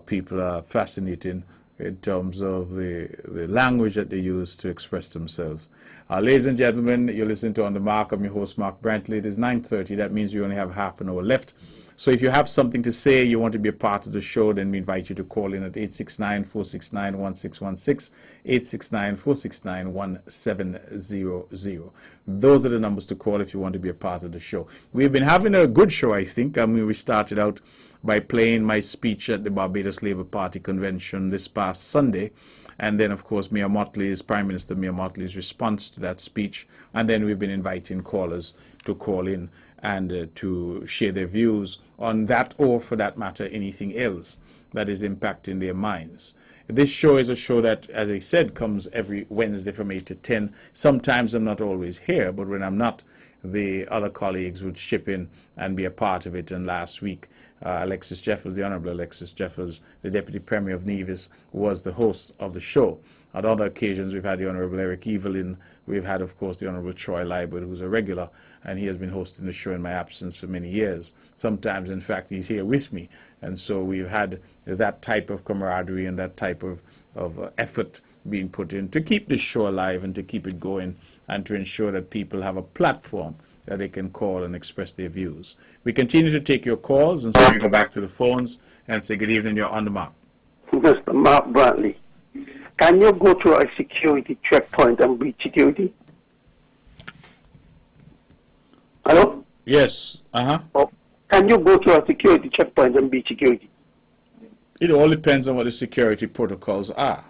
Speaker 1: People are fascinating in terms of the language that they use to express themselves. Ladies and gentlemen, you're listening to On the Mark. I'm your host, Mark Brantley. It is 9:30. That means we only have half an hour left. So if you have something to say, you want to be a part of the show, then we invite you to call in at 869-469-1616, 869-469-1700. Those are the numbers to call if you want to be a part of the show. We've been having a good show, I think. I mean, we started out by playing my speech at the Barbados Labour Party convention this past Sunday. And then, of course, Prime Minister Mia Mottley's response to that speech. And then we've been inviting callers to call in and to share their views on that, or for that matter, anything else that is impacting their minds. This show is a show that, as I said, comes every Wednesday from 8 to 10. Sometimes I'm not always here, but when I'm not, the other colleagues would chip in and be a part of it. And last week, Alexis Jeffers, the Honorable Alexis Jeffers, the Deputy Premier of Nevis, was the host of the show. At other occasions, we've had the Honorable Eric Evelyn. We've had, of course, the Honorable Troy Liebert, who's a regular, and he has been hosting the show in my absence for many years. Sometimes, in fact, he's here with me. And so we've had that type of camaraderie and that type of effort being put in to keep this show alive and to keep it going and to ensure that people have a platform that they can call and express their views. We continue to take your calls, and so we go back to the phones and say good evening, you're on the mark.
Speaker 6: Mr. Mark Brantley, can you go to a security checkpoint and breach security? Hello?
Speaker 1: Yes.
Speaker 6: Oh, can you go to a security checkpoint and breach security?
Speaker 1: It all depends on what the security protocols are.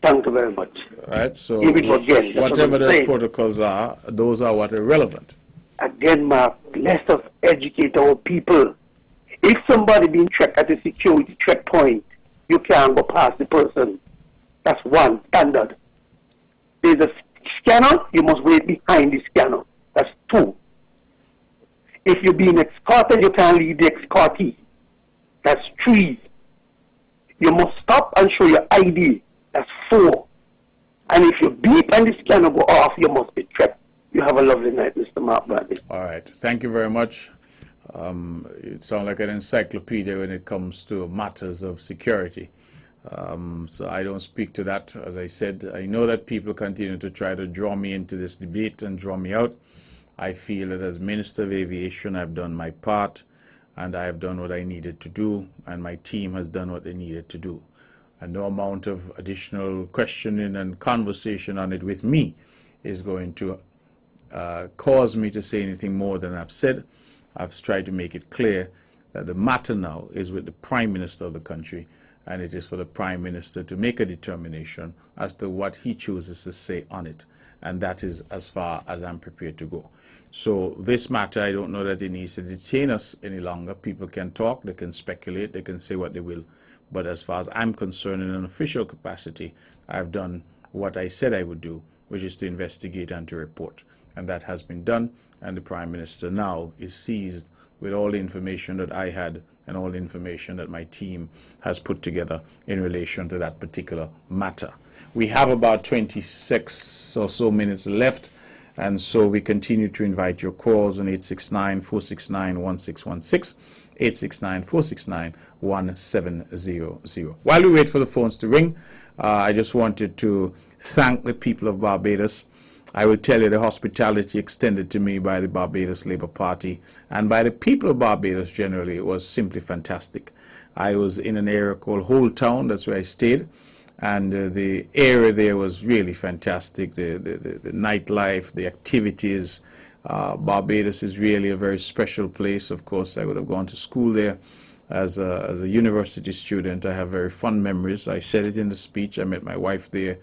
Speaker 6: Thank you very much.
Speaker 1: Right? So
Speaker 6: Give it again. That's
Speaker 1: whatever
Speaker 6: what I'm
Speaker 1: the
Speaker 6: saying.
Speaker 1: protocols are, those are what are relevant.
Speaker 6: Again, Mark, let us educate our people. If somebody being checked at a security checkpoint, you can't go past the person. That's one, standard. There's a scanner, you must wait behind the scanner. That's two. If you're being escorted, you can't leave the escortee. That's three. You must stop and show your ID. That's four. And if you beep and the scanner go off, you must be checked. You have a lovely night, Mr. Mark Bradley.
Speaker 1: All right. Thank you very much. You sound like an encyclopedia when it comes to matters of security. So I don't speak to that. As I said, I know that people continue to try to draw me into this debate and draw me out. I feel that as Minister of Aviation, I've done my part, and I have done what I needed to do, and my team has done what they needed to do. And no amount of additional questioning and conversation on it with me is going to cause me to say anything more than I've said. I've tried to make it clear that the matter now is with the Prime Minister of the country, and it is for the Prime Minister to make a determination as to what he chooses to say on it. And that is as far as I'm prepared to go. So this matter, I don't know that it needs to detain us any longer. People can talk, they can speculate, they can say what they will. But as far as I'm concerned, in an official capacity, I've done what I said I would do, which is to investigate and to report. And that has been done, and the Prime Minister now is seized with all the information that I had and all the information that my team has put together in relation to that particular matter. We have about 26 or so minutes left, and so we continue to invite your calls on 869-469-1616, 869-469-1700. While we wait for the phones to ring, I just wanted to thank the people of Barbados. I will tell you the hospitality extended to me by the Barbados Labour Party and by the people of Barbados generally was simply fantastic. I was in an area called Whole Town, that's where I stayed, and the area there was really fantastic. The nightlife, the activities. Barbados is really a very special place. Of course, I would have gone to school there as a university student. I have very fond memories. I said it in the speech. I met my wife there.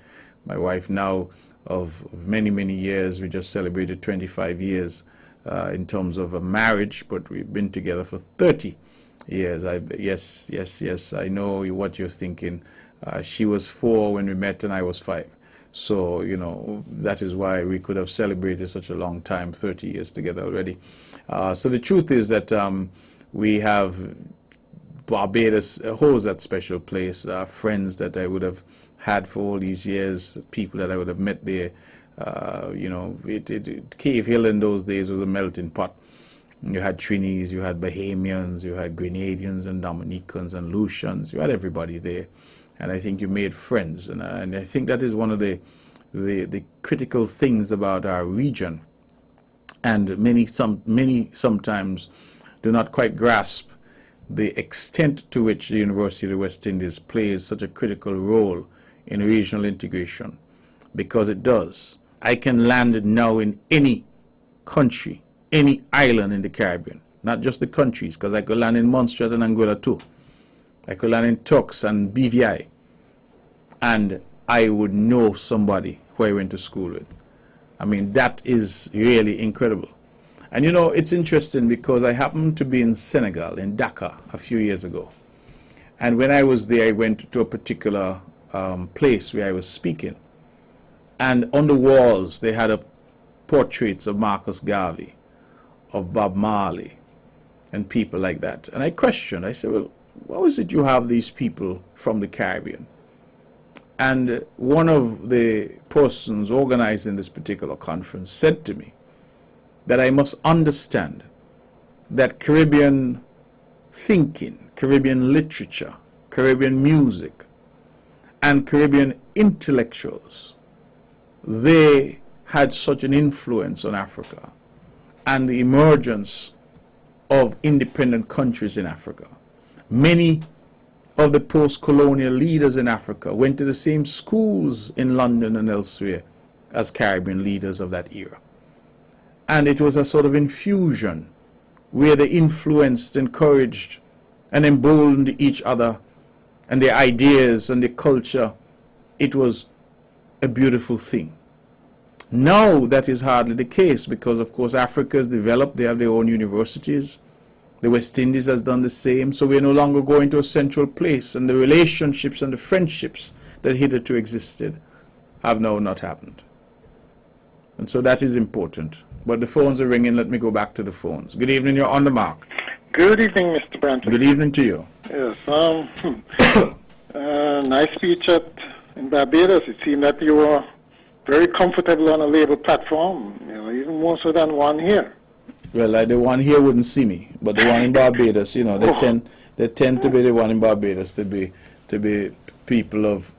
Speaker 1: My wife now of many, many years. We just celebrated 25 years in terms of a marriage, but we've been together for 30 years. Yes, I know what you're thinking. She was 4 when we met and I was 5. So, you know, that is why we could have celebrated such a long time, 30 years together already. So the truth is that we have Barbados holds that special place, friends that I would have had for all these years, people that I would have met there. You know, Cave Hill in those days was a melting pot. You had Trinis, you had Bahamians, you had Grenadians and Dominicans and Lucians. You had everybody there. And I think you made friends. And I think that is one of the critical things about our region. And many sometimes do not quite grasp the extent to which the University of the West Indies plays such a critical role in regional integration, because it does. I can land now in any country, any island in the Caribbean, not just the countries, because I could land in Montserrat and Anguilla too. I could land in Turks and BVI, and I would know somebody who I went to school with. I mean, that is really incredible. And you know, it's interesting because I happened to be in Senegal, in Dakar, a few years ago. And when I was there, I went to a particular place where I was speaking. And on the walls, they had portraits of Marcus Garvey, of Bob Marley, and people like that. And I questioned, I said, well, how is it you have these people from the Caribbean? And one of the persons organizing this particular conference said to me that I must understand that Caribbean thinking, Caribbean literature, Caribbean music, and Caribbean intellectuals, they had such an influence on Africa and the emergence of independent countries in Africa. Many of the post-colonial leaders in Africa went to the same schools in London and elsewhere as Caribbean leaders of that era. And it was a sort of infusion where they influenced, encouraged, and emboldened each other and their ideas and their culture. It was a beautiful thing. Now that is hardly the case because, of course, Africa has developed. They have their own universities. The West Indies has done the same. So we're no longer going to a central place, and the relationships and the friendships that hitherto existed have now not happened. And so that is important. But the phones are ringing. Let me go back to the phones. Good evening. You're on the mark.
Speaker 10: Good evening, Mr. Brantley.
Speaker 1: Good evening to you.
Speaker 10: Yes. Nice speech in Barbados. It seemed that you were very comfortable on a Labour platform, even more so than one here.
Speaker 1: Well, the one here wouldn't see me, but the one in Barbados, they tend to be the one in Barbados to be people of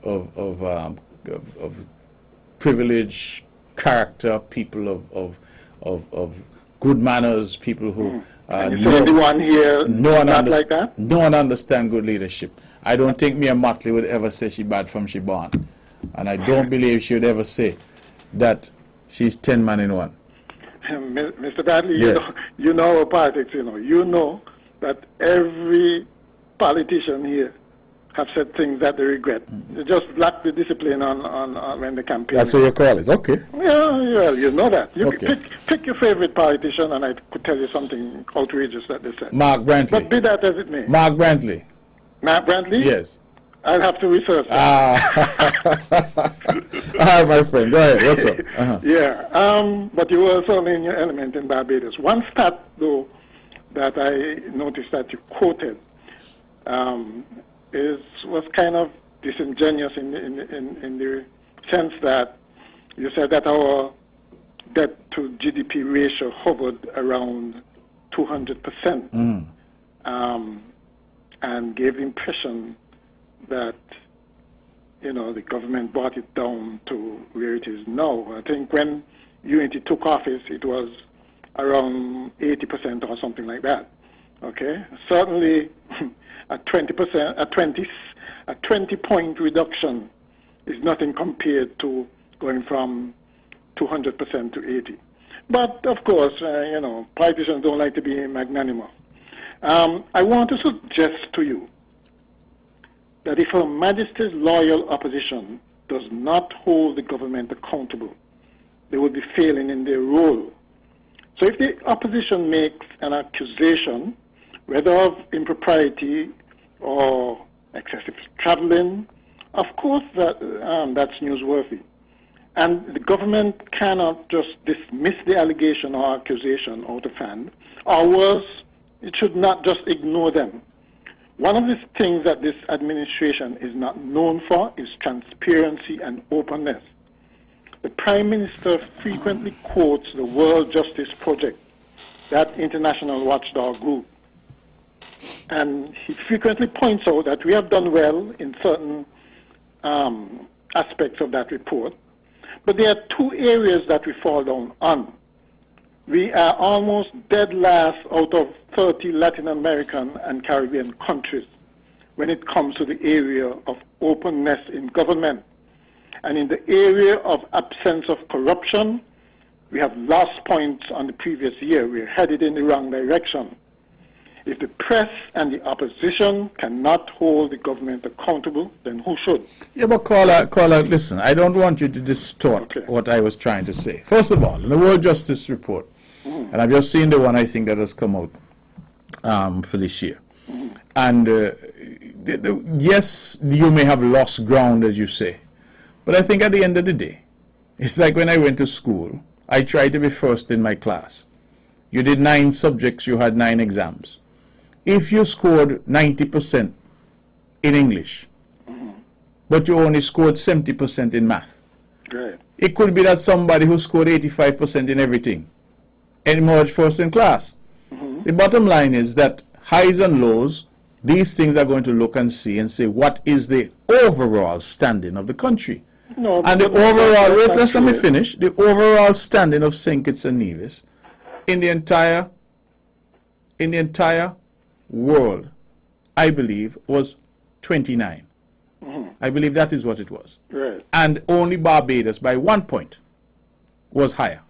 Speaker 1: privilege, character, people of good manners, people who
Speaker 10: and you said the one here not like that?
Speaker 1: No one understand good leadership. I don't think Mia Motley would ever say she bad from she born, and I don't believe she would ever say that she's 10 man in one.
Speaker 10: Mr. Bradley,
Speaker 1: yes.
Speaker 10: you know our politics, you know that every politician here have said things that they regret. They just lack the discipline on when they campaign.
Speaker 1: That's what you call it, okay.
Speaker 10: Yeah, well, you know that. You
Speaker 1: Okay.
Speaker 10: pick your favorite politician, and I could tell you something outrageous that they said.
Speaker 1: Mark Brantley.
Speaker 10: But be that as it may.
Speaker 1: Mark Brantley.
Speaker 10: Mark Brantley?
Speaker 1: Yes.
Speaker 10: I'll have to research that.
Speaker 1: Hi, my friend. Go ahead. What's up? Uh-huh.
Speaker 10: Yeah, but you were certainly in your element in Barbados. One stat, though, that I noticed that you quoted was kind of disingenuous in the sense that you said that our debt to GDP ratio hovered around 200%, and gave the impression that the government brought it down to where it is now. I think when Unity took office, it was around 80% or something like that. Okay, certainly a 20-point reduction is nothing compared to going from 200% to 80. But of course, politicians don't like to be magnanimous. I want to suggest to you that if Her Majesty's loyal opposition does not hold the government accountable, they will be failing in their role. So if the opposition makes an accusation, whether of impropriety or excessive traveling, of course that's newsworthy. And the government cannot just dismiss the allegation or accusation out of hand, or worse, it should not just ignore them. One of the things that this administration is not known for is transparency and openness. The Prime Minister frequently quotes the World Justice Project, that international watchdog group. And he frequently points out that we have done well in certain aspects of that report, but there are two areas that we fall down on. We are almost dead last out of 30 Latin American and Caribbean countries when it comes to the area of openness in government. And in the area of absence of corruption, we have lost points on the previous year. We're headed in the wrong direction. If the press and the opposition cannot hold the government accountable, then who should?
Speaker 1: Yeah, but caller, listen, I don't want you to distort what I was trying to say. First of all, in the World Justice Report, and I've just seen the one I think that has come out for this year. And yes, you may have lost ground, as you say, but I think at the end of the day, it's like when I went to school, I tried to be first in my class. You did 9 subjects, you had 9 exams. If you scored 90% in English, but you only scored 70% in math,
Speaker 10: Great.
Speaker 1: It could be that somebody who scored 85% in everything emerged first in class. The bottom line is that highs and lows, these things are going to look and see and say, what is the overall standing of the country?
Speaker 10: No,
Speaker 1: And the overall, wait, let me finish. The overall standing of St. Kitts and Nevis in the entire world, I believe, was 29. I believe that is what it was.
Speaker 10: Right.
Speaker 1: And only Barbados, by 1 point, was higher.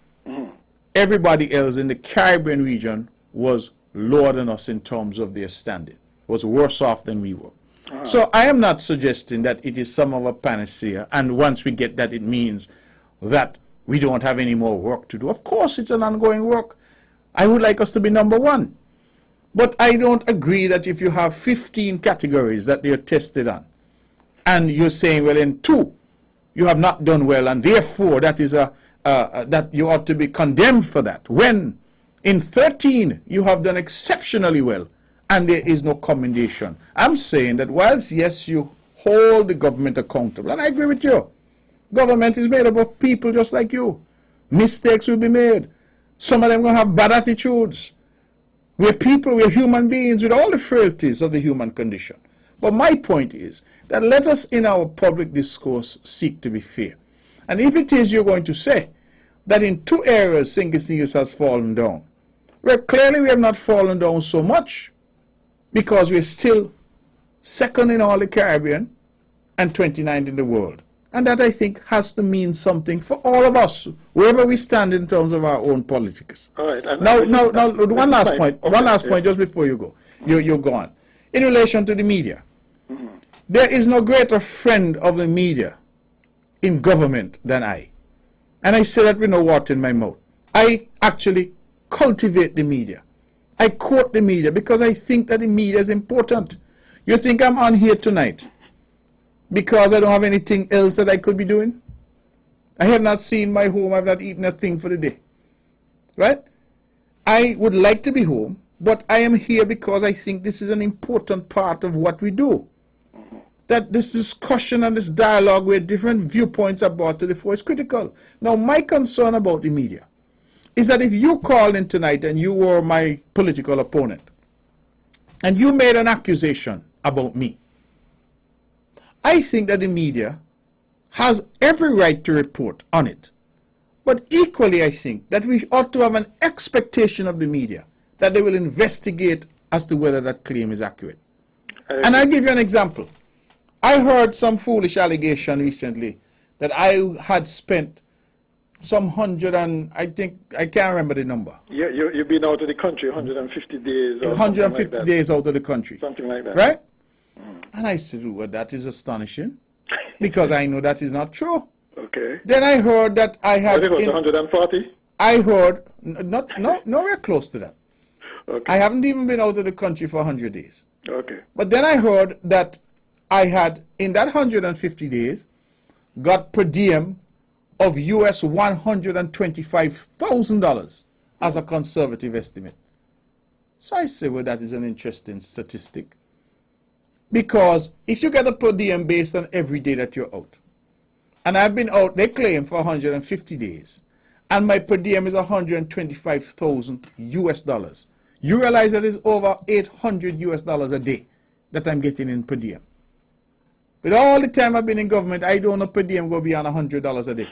Speaker 1: Everybody else in the Caribbean region was lower than us in terms of their standing, was worse off than we were. So I am not suggesting that it is some of a panacea, and once we get that, it means that we don't have any more work to do. Of course, it's an ongoing work. I would like us to be number one. But I don't agree that if you have 15 categories that they're tested on, and you're saying, well, in 2, you have not done well, and therefore that is that you ought to be condemned for that, when in 13 you have done exceptionally well, and there is no commendation. I'm saying that whilst, yes, you hold the government accountable, and I agree with you, government is made up of people just like you. Mistakes will be made. Some of them going to have bad attitudes. We're people, we're human beings with all the frailties of the human condition. But my point is that let us in our public discourse seek to be fair. And if it is you're going to say that in 2 areas St. Kitts Nevis has fallen down, well, clearly we have not fallen down so much, because we're still second in all the Caribbean and 29th in the world. And that, I think, has to mean something for all of us, wherever we stand in terms of our own politics.
Speaker 10: All right.
Speaker 1: Now, one last point.
Speaker 10: Okay,
Speaker 1: one last point, just before you go. You're gone. In relation to the media, there is no greater friend of the media in government than I. And I say that with no water in my mouth. I actually cultivate the media. I quote the media because I think that the media is important. You think I'm on here tonight because I don't have anything else that I could be doing? I have not seen my home. I have not eaten a thing for the day. Right? I would like to be home, but I am here because I think this is an important part of what we do. That this discussion and this dialogue where different viewpoints are brought to the fore is critical. Now, my concern about the media is that if you called in tonight and you were my political opponent, and you made an accusation about me, I think that the media has every right to report on it. But equally, I think that we ought to have an expectation of the media that they will investigate as to whether that claim is accurate. And I'll give you an example. I heard some foolish allegation recently that I had spent some 100 and I think, I can't remember the number.
Speaker 10: You've been out of the country 150 days. Or
Speaker 1: 150
Speaker 10: like
Speaker 1: days out of the country.
Speaker 10: Something like that.
Speaker 1: Right? And I said, well, that is astonishing because I know that is not true.
Speaker 10: Okay.
Speaker 1: Then I heard that I had...
Speaker 10: Was it 140?
Speaker 1: I heard, nowhere close to that.
Speaker 10: Okay.
Speaker 1: I haven't even been out of the country for 100 days.
Speaker 10: Okay.
Speaker 1: But then I heard that I had, in that 150 days, got per diem of US $125,000 as a conservative estimate. So I say, well, that is an interesting statistic. Because if you get a per diem based on every day that you're out, and I've been out, they claim, for 150 days, and my per diem is 125,000 US dollars. You realize that is over 800 US dollars a day that I'm getting in per diem. With all the time I've been in government, I don't know per diem go beyond $100 a day.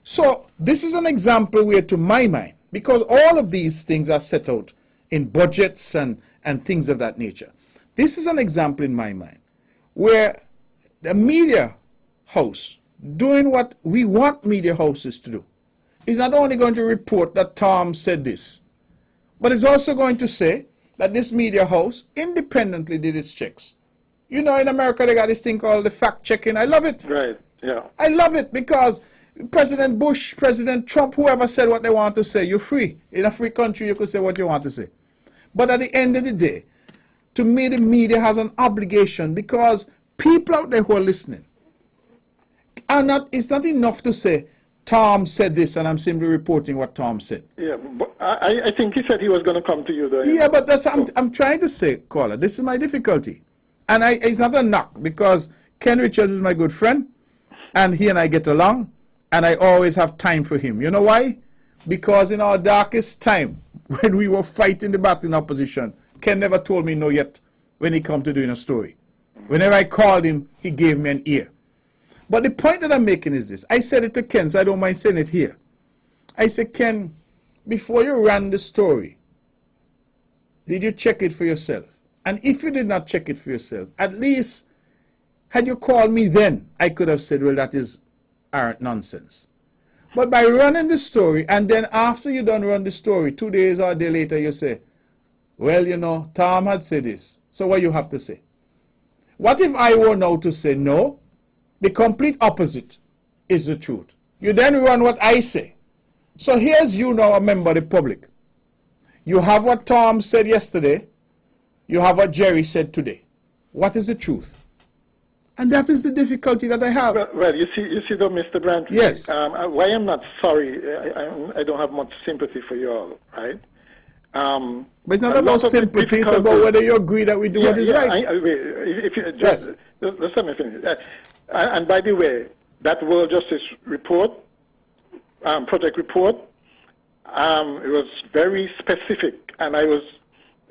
Speaker 1: So this is an example where, to my mind, because all of these things are set out in budgets and things of that nature, this is an example in my mind where the media house doing what we want media houses to do is not only going to report that Tom said this, but it's also going to say that this media house independently did its checks. You know, in America, they got this thing called the fact-checking. I love it.
Speaker 10: Right, yeah.
Speaker 1: I love it because President Bush, President Trump, whoever said what they want to say, you're free. In a free country, you could say what you want to say. But at the end of the day, to me, the media has an obligation because people out there who are listening are not, it's not enough to say, Tom said this and I'm simply reporting what Tom said.
Speaker 10: Yeah, but I think he said he was going to come to you, though.
Speaker 1: Yeah, but that's, I'm trying to say, caller, this is my difficulty. And it's not a knock because Ken Richards is my good friend and he and I get along and I always have time for him. You know why? Because in our darkest time, when we were fighting the battle in opposition, Ken never told me no yet when he come to doing a story. Whenever I called him, he gave me an ear. But the point that I'm making is this. I said it to Ken, so I don't mind saying it here. I said, Ken, before you ran the story, did you check it for yourself? And if you did not check it for yourself, at least had you called me then, I could have said, well, that is arrant nonsense. But by running the story, and then after you done run the story, 2 days or a day later, you say, well, you know, Tom had said this. So what you have to say? What if I were now to say, no, the complete opposite is the truth? You then run what I say. So here's you now, a member of the public. You have what Tom said yesterday. You have what Jerry said today. What is the truth? And that is the difficulty that I have.
Speaker 10: Well, you see, though, Mr. Brantley.
Speaker 1: Yes.
Speaker 10: Why I'm not sorry, I don't have much sympathy for you all, right?
Speaker 1: But it's not about sympathy, it's about whether you agree that we do what is right.
Speaker 10: If you just let me finish. And by the way, that World Justice Report, project report, it was very specific, and I was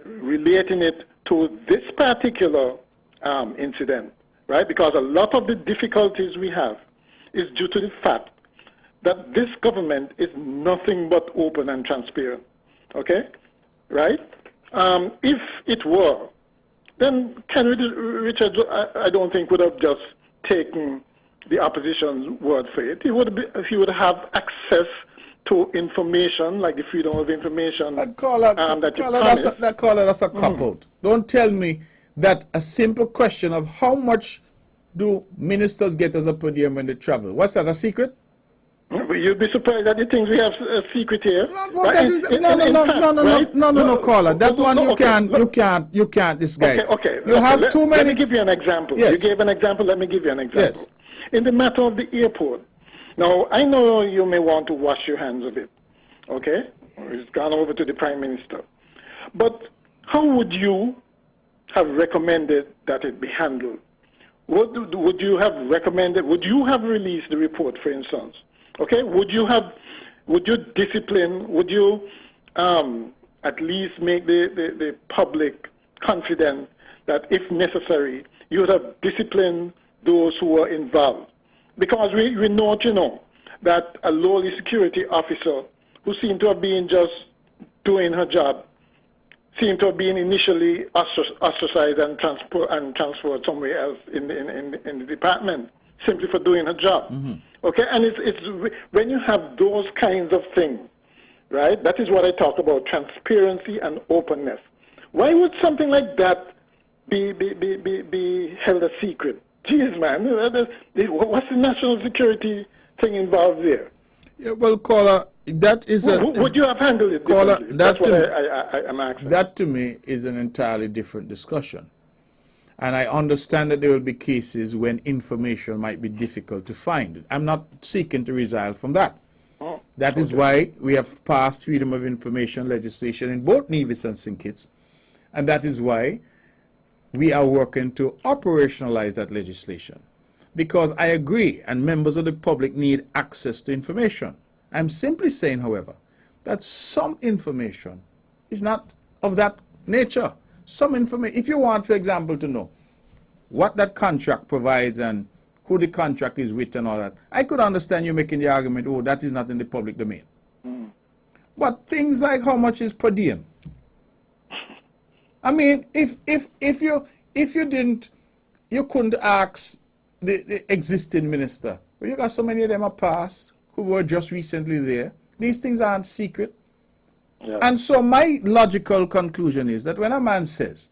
Speaker 10: relating it to this particular incident, right? Because a lot of the difficulties we have is due to the fact that this government is nothing but open and transparent, okay? Right? If it were, then Ken Richards, I don't think, would have just taken the opposition's word for it. He would have access to information, like the freedom of information that you promised.
Speaker 1: That call it as a cop-out. Don't tell me that a simple question of how much do ministers get as a per diem when they travel. What's that, a secret?
Speaker 10: You'd be surprised at the things we have a secret here.
Speaker 1: No, caller. That one you can't disguise.
Speaker 10: Okay.
Speaker 1: You have too many.
Speaker 10: Let me give you an example.
Speaker 1: Yes.
Speaker 10: You gave an example. Let me give you an example.
Speaker 1: Yes.
Speaker 10: In the matter of the airport. Now, I know you may want to wash your hands of it. Okay? It's gone over to the Prime Minister. But how would you have recommended that it be handled? Would you have recommended? Would you have released the report, for instance? Okay, would you discipline, would you at least make the public confident that if necessary, you would have disciplined those who were involved? Because we know, that a lowly security officer who seemed to have been just doing her job, seemed to have been initially ostracized and transferred somewhere else in the department, simply for doing her job. Mm-hmm. Okay, and it's when you have those kinds of things, right? That is what I talk about: transparency and openness. Why would something like that be held a secret? Jeez, man, what's the national security thing involved there?
Speaker 1: Yeah, well, caller, that is
Speaker 10: would you have handled it differently? That's what I'm asking.
Speaker 1: That to me is an entirely different discussion. And I understand that there will be cases when information might be difficult to find. I'm not seeking to resile from that. That is why we have passed freedom of information legislation in both Nevis and St. Kitts. And that is why we are working to operationalize that legislation. Because I agree, and members of the public need access to information. I'm simply saying, however, that some information is not of that nature. Some information, if you want, for example, to know what that contract provides and who the contract is with and all that, I could understand you making the argument, oh, that is not in the public domain. Mm. But things like how much is per diem. I mean, if you didn't, you couldn't ask the existing minister. Well, you got so many of them are past who were just recently there. These things aren't secret. Yeah. And so my logical conclusion is that when a man says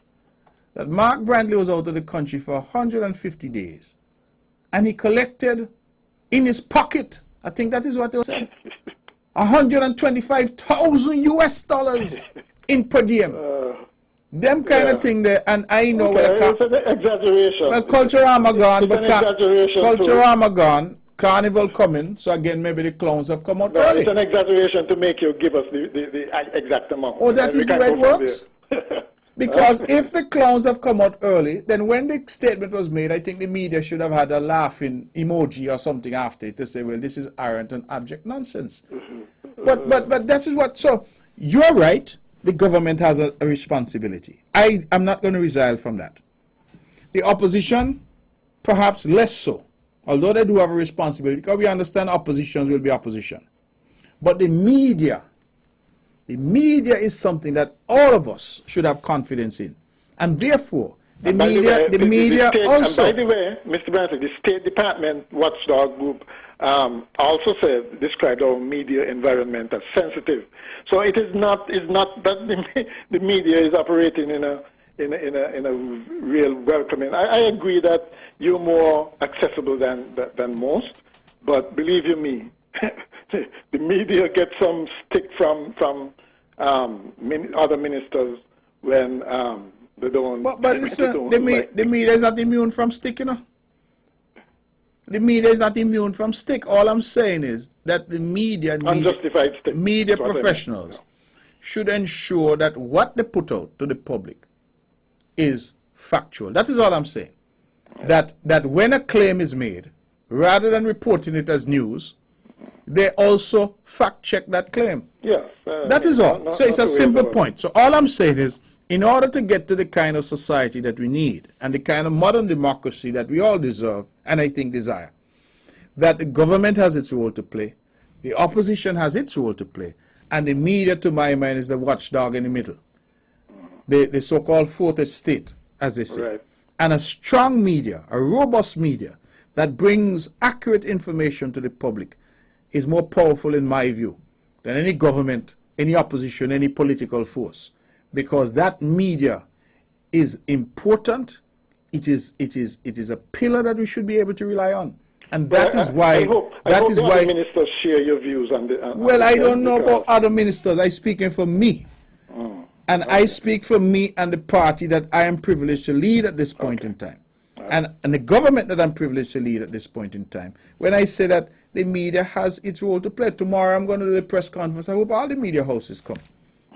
Speaker 1: that Mark Brantley was out of the country for 150 days and he collected in his pocket, I think that is what they said, 125,000 US dollars in per diem. Them kind of thing there, and I know
Speaker 10: it's an exaggeration.
Speaker 1: Well, Culturama gone, but
Speaker 10: Culturama
Speaker 1: gone. Carnival coming, so again maybe the clowns have come out early.
Speaker 10: It's an exaggeration to make you give us the exact amount.
Speaker 1: Oh, that is the way it works? Because if the clowns have come out early, then when the statement was made, I think the media should have had a laughing emoji or something after it to say, well, this is arrant and abject nonsense. But that is what, so you're right, the government has a responsibility. I'm not going to resile from that. The opposition, perhaps less so. Although they do have a responsibility, because we understand oppositions will be opposition. But the media is something that all of us should have confidence in. And therefore, the
Speaker 10: And by
Speaker 1: media,
Speaker 10: way,
Speaker 1: the media
Speaker 10: state,
Speaker 1: also.
Speaker 10: And by the way, Mr. Branson, the State Department Watchdog Group also described our media environment as sensitive. So it is not that the media is operating in a real welcoming. I agree that you're more accessible than most, but believe you me, the media gets some stick from other ministers when they don't.
Speaker 1: But
Speaker 10: they
Speaker 1: listen,
Speaker 10: don't
Speaker 1: the
Speaker 10: like
Speaker 1: media is not immune from stick, you know. The media is not immune from stick. All I'm saying is that the media,
Speaker 10: unjustified stick.
Speaker 1: media
Speaker 10: That's what I mean.
Speaker 1: professionals should ensure that what they put out to the public is factual. That is all I'm saying. That when a claim is made, rather than reporting it as news, they also fact check that claim.
Speaker 10: Yes.
Speaker 1: That is all. So it's a simple point. So all I'm saying is, in order to get to the kind of society that we need and the kind of modern democracy that we all deserve and I think desire, that the government has its role to play, the opposition has its role to play, and the media, to my mind, is the watchdog in the middle. The so-called fourth estate, as they say.
Speaker 10: Right.
Speaker 1: And a strong media, a robust media, that brings accurate information to the public is more powerful, in my view, than any government, any opposition, any political force. Because that media is important. It is a pillar that we should be able to rely on. And that is why
Speaker 10: I hope the other ministers share your views on the.
Speaker 1: Well, I don't know about other ministers. I'm speaking for me. And I speak for me and the party that I am privileged to lead at this point in time. And the government that I'm privileged to lead at this point in time. When I say that the media has its role to play, tomorrow I'm going to do the press conference. I hope all the media houses come.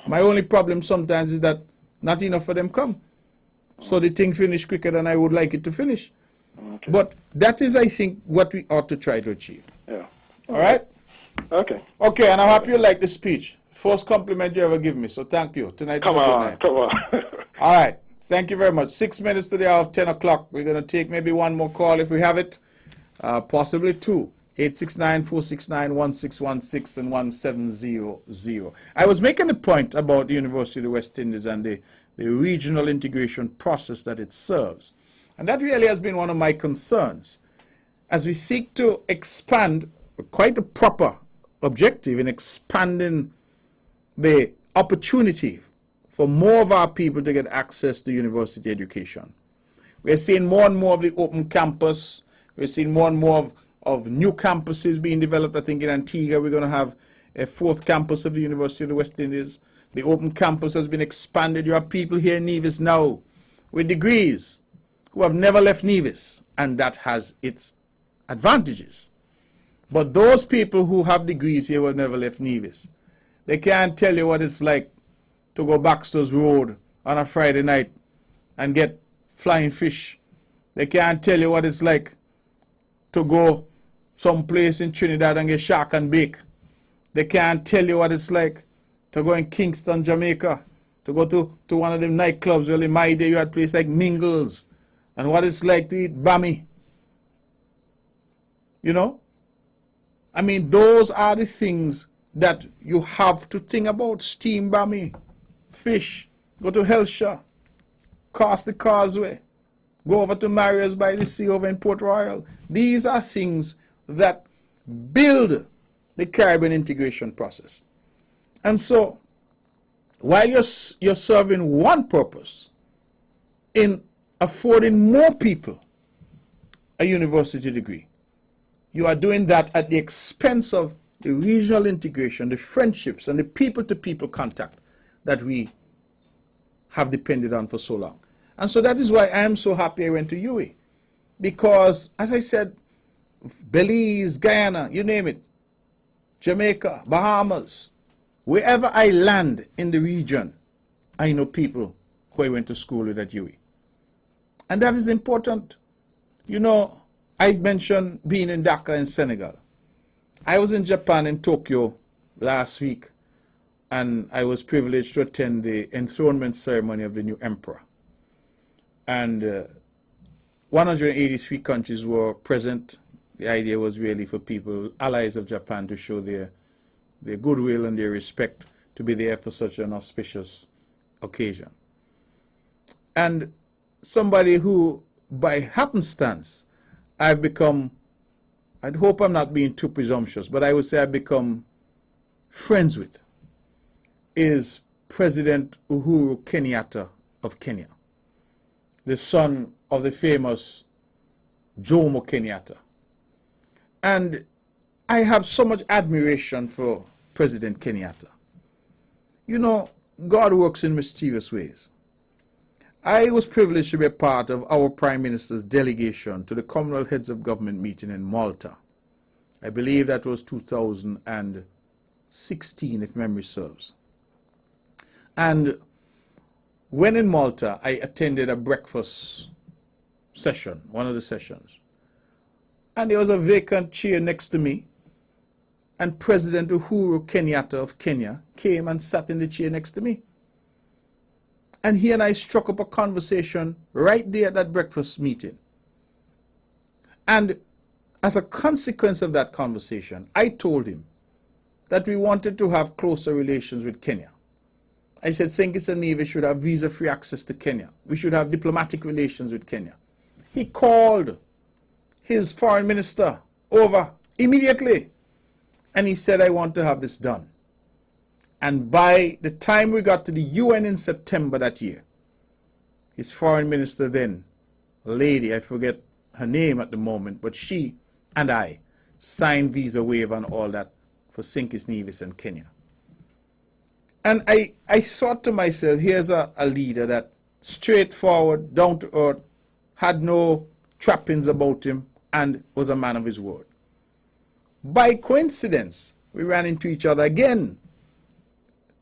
Speaker 1: My only problem sometimes is that not enough of them come. So the thing finished quicker than I would like it to finish.
Speaker 10: Okay.
Speaker 1: But that is, I think, what we ought to try to achieve.
Speaker 10: Yeah.
Speaker 1: All right?
Speaker 10: Okay.
Speaker 1: Okay, and I hope you like the speech. First compliment you ever give me, so thank you. Tonight
Speaker 10: Come
Speaker 1: is a good
Speaker 10: on.
Speaker 1: night.
Speaker 10: Come on.
Speaker 1: All right. Thank you very much. 6 minutes to the hour of 10 o'clock. We're going to take maybe one more call if we have it. Possibly two. 869-469-1616 and 1700. I was making a point about the University of the West Indies and the regional integration process that it serves. And that really has been one of my concerns. As we seek to expand, quite a proper objective in expanding the opportunity for more of our people to get access to university education. We're seeing more and more of the open campus. We're seeing more and more of new campuses being developed. I think in Antigua we're going to have a fourth campus of the University of the West Indies. The open campus has been expanded. You have people here in Nevis now with degrees who have never left Nevis, and that has its advantages. But those people who have degrees here who have never left Nevis, they can't tell you what it's like to go Baxter's Road on a Friday night and get flying fish. They can't tell you what it's like to go someplace in Trinidad and get shark and bake. They can't tell you what it's like to go in Kingston, Jamaica, to go to one of them nightclubs. Well, in my day, you had places like Mingles, and what it's like to eat bami. You know? I mean, those are the things that you have to think about. Steam bami, fish, go to Hellshire, cross the causeway, go over to Marius by the Sea over in Port Royal. These are things that build the Caribbean integration process. And so, while you're serving one purpose in affording more people a university degree, you are doing that at the expense of the regional integration, the friendships, and the people-to-people contact that we have depended on for so long. And so that is why I am so happy I went to UWI. Because, as I said, Belize, Guyana, you name it, Jamaica, Bahamas, wherever I land in the region, I know people who I went to school with at UWI. And that is important. You know, I mentioned being in Dakar in Senegal. I was in Japan, in Tokyo, last week, and I was privileged to attend the enthronement ceremony of the new emperor. And 183 countries were present. The idea was really for people, allies of Japan, to show their goodwill and their respect to be there for such an auspicious occasion. and somebody who, by happenstance, I've become, I hope I'm not being too presumptuous, but I would say I've become friends with, is President Uhuru Kenyatta of Kenya, the son of the famous Jomo Kenyatta. And I have so much admiration for President Kenyatta. You know, God works in mysterious ways. I was privileged to be a part of our Prime Minister's delegation to the Commonwealth Heads of Government meeting in Malta. I believe that was 2016, if memory serves. And when in Malta, I attended a breakfast session, one of the sessions. And there was a vacant chair next to me. And President Uhuru Kenyatta of Kenya came and sat in the chair next to me. And he and I struck up a conversation right there at that breakfast meeting. And as a consequence of that conversation, I told him that we wanted to have closer relations with Kenya. I said St. Kitts and Nevis should have visa-free access to Kenya. We should have diplomatic relations with Kenya. He called his foreign minister over immediately. And he said, I want to have this done. And by the time we got to the UN in September that year, his foreign minister then, a lady, I forget her name at the moment, but she and I signed visa waiver and all that for St. Kitts Nevis and Kenya. And I thought to myself, here's a leader that straightforward, down to earth, had no trappings about him, and was a man of his word. By coincidence, we ran into each other again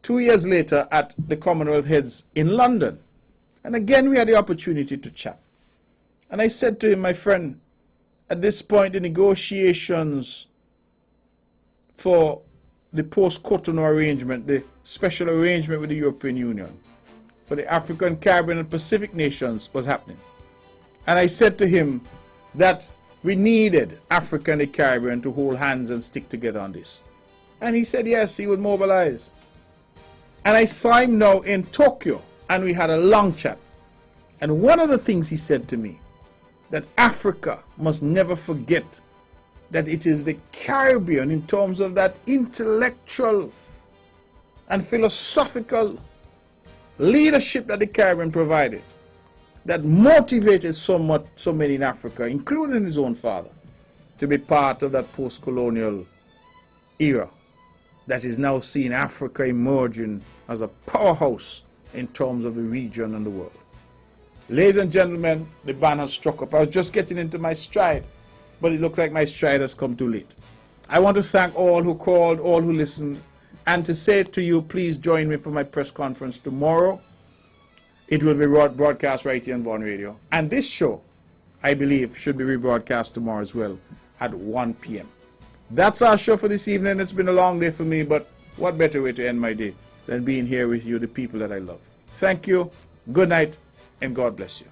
Speaker 1: 2 years later at the Commonwealth Heads in London. And again, we had the opportunity to chat. And I said to him, my friend, at this point, the negotiations for the post-Cotonou arrangement, the special arrangement with the European Union, for the African, Caribbean, and Pacific nations was happening. And I said to him that we needed Africa and the Caribbean to hold hands and stick together on this. And he said yes, he would mobilize. And I saw him now in Tokyo, and we had a long chat. And one of the things he said to me, that Africa must never forget that it is the Caribbean, in terms of that intellectual and philosophical leadership that the Caribbean provided, that motivated so many in Africa, including his own father, to be part of that post-colonial era that is now seeing Africa emerging as a powerhouse in terms of the region and the world. Ladies and gentlemen, the band has struck up. I was just getting into my stride, but it looks like my stride has come too late. I want to thank all who called, all who listened, and to say to you, please join me for my press conference tomorrow. It will be broadcast right here on Vaughan Radio. And this show, I believe, should be rebroadcast tomorrow as well at 1 p.m. That's our show for this evening. It's been a long day for me, but what better way to end my day than being here with you, the people that I love. Thank you, good night, and God bless you.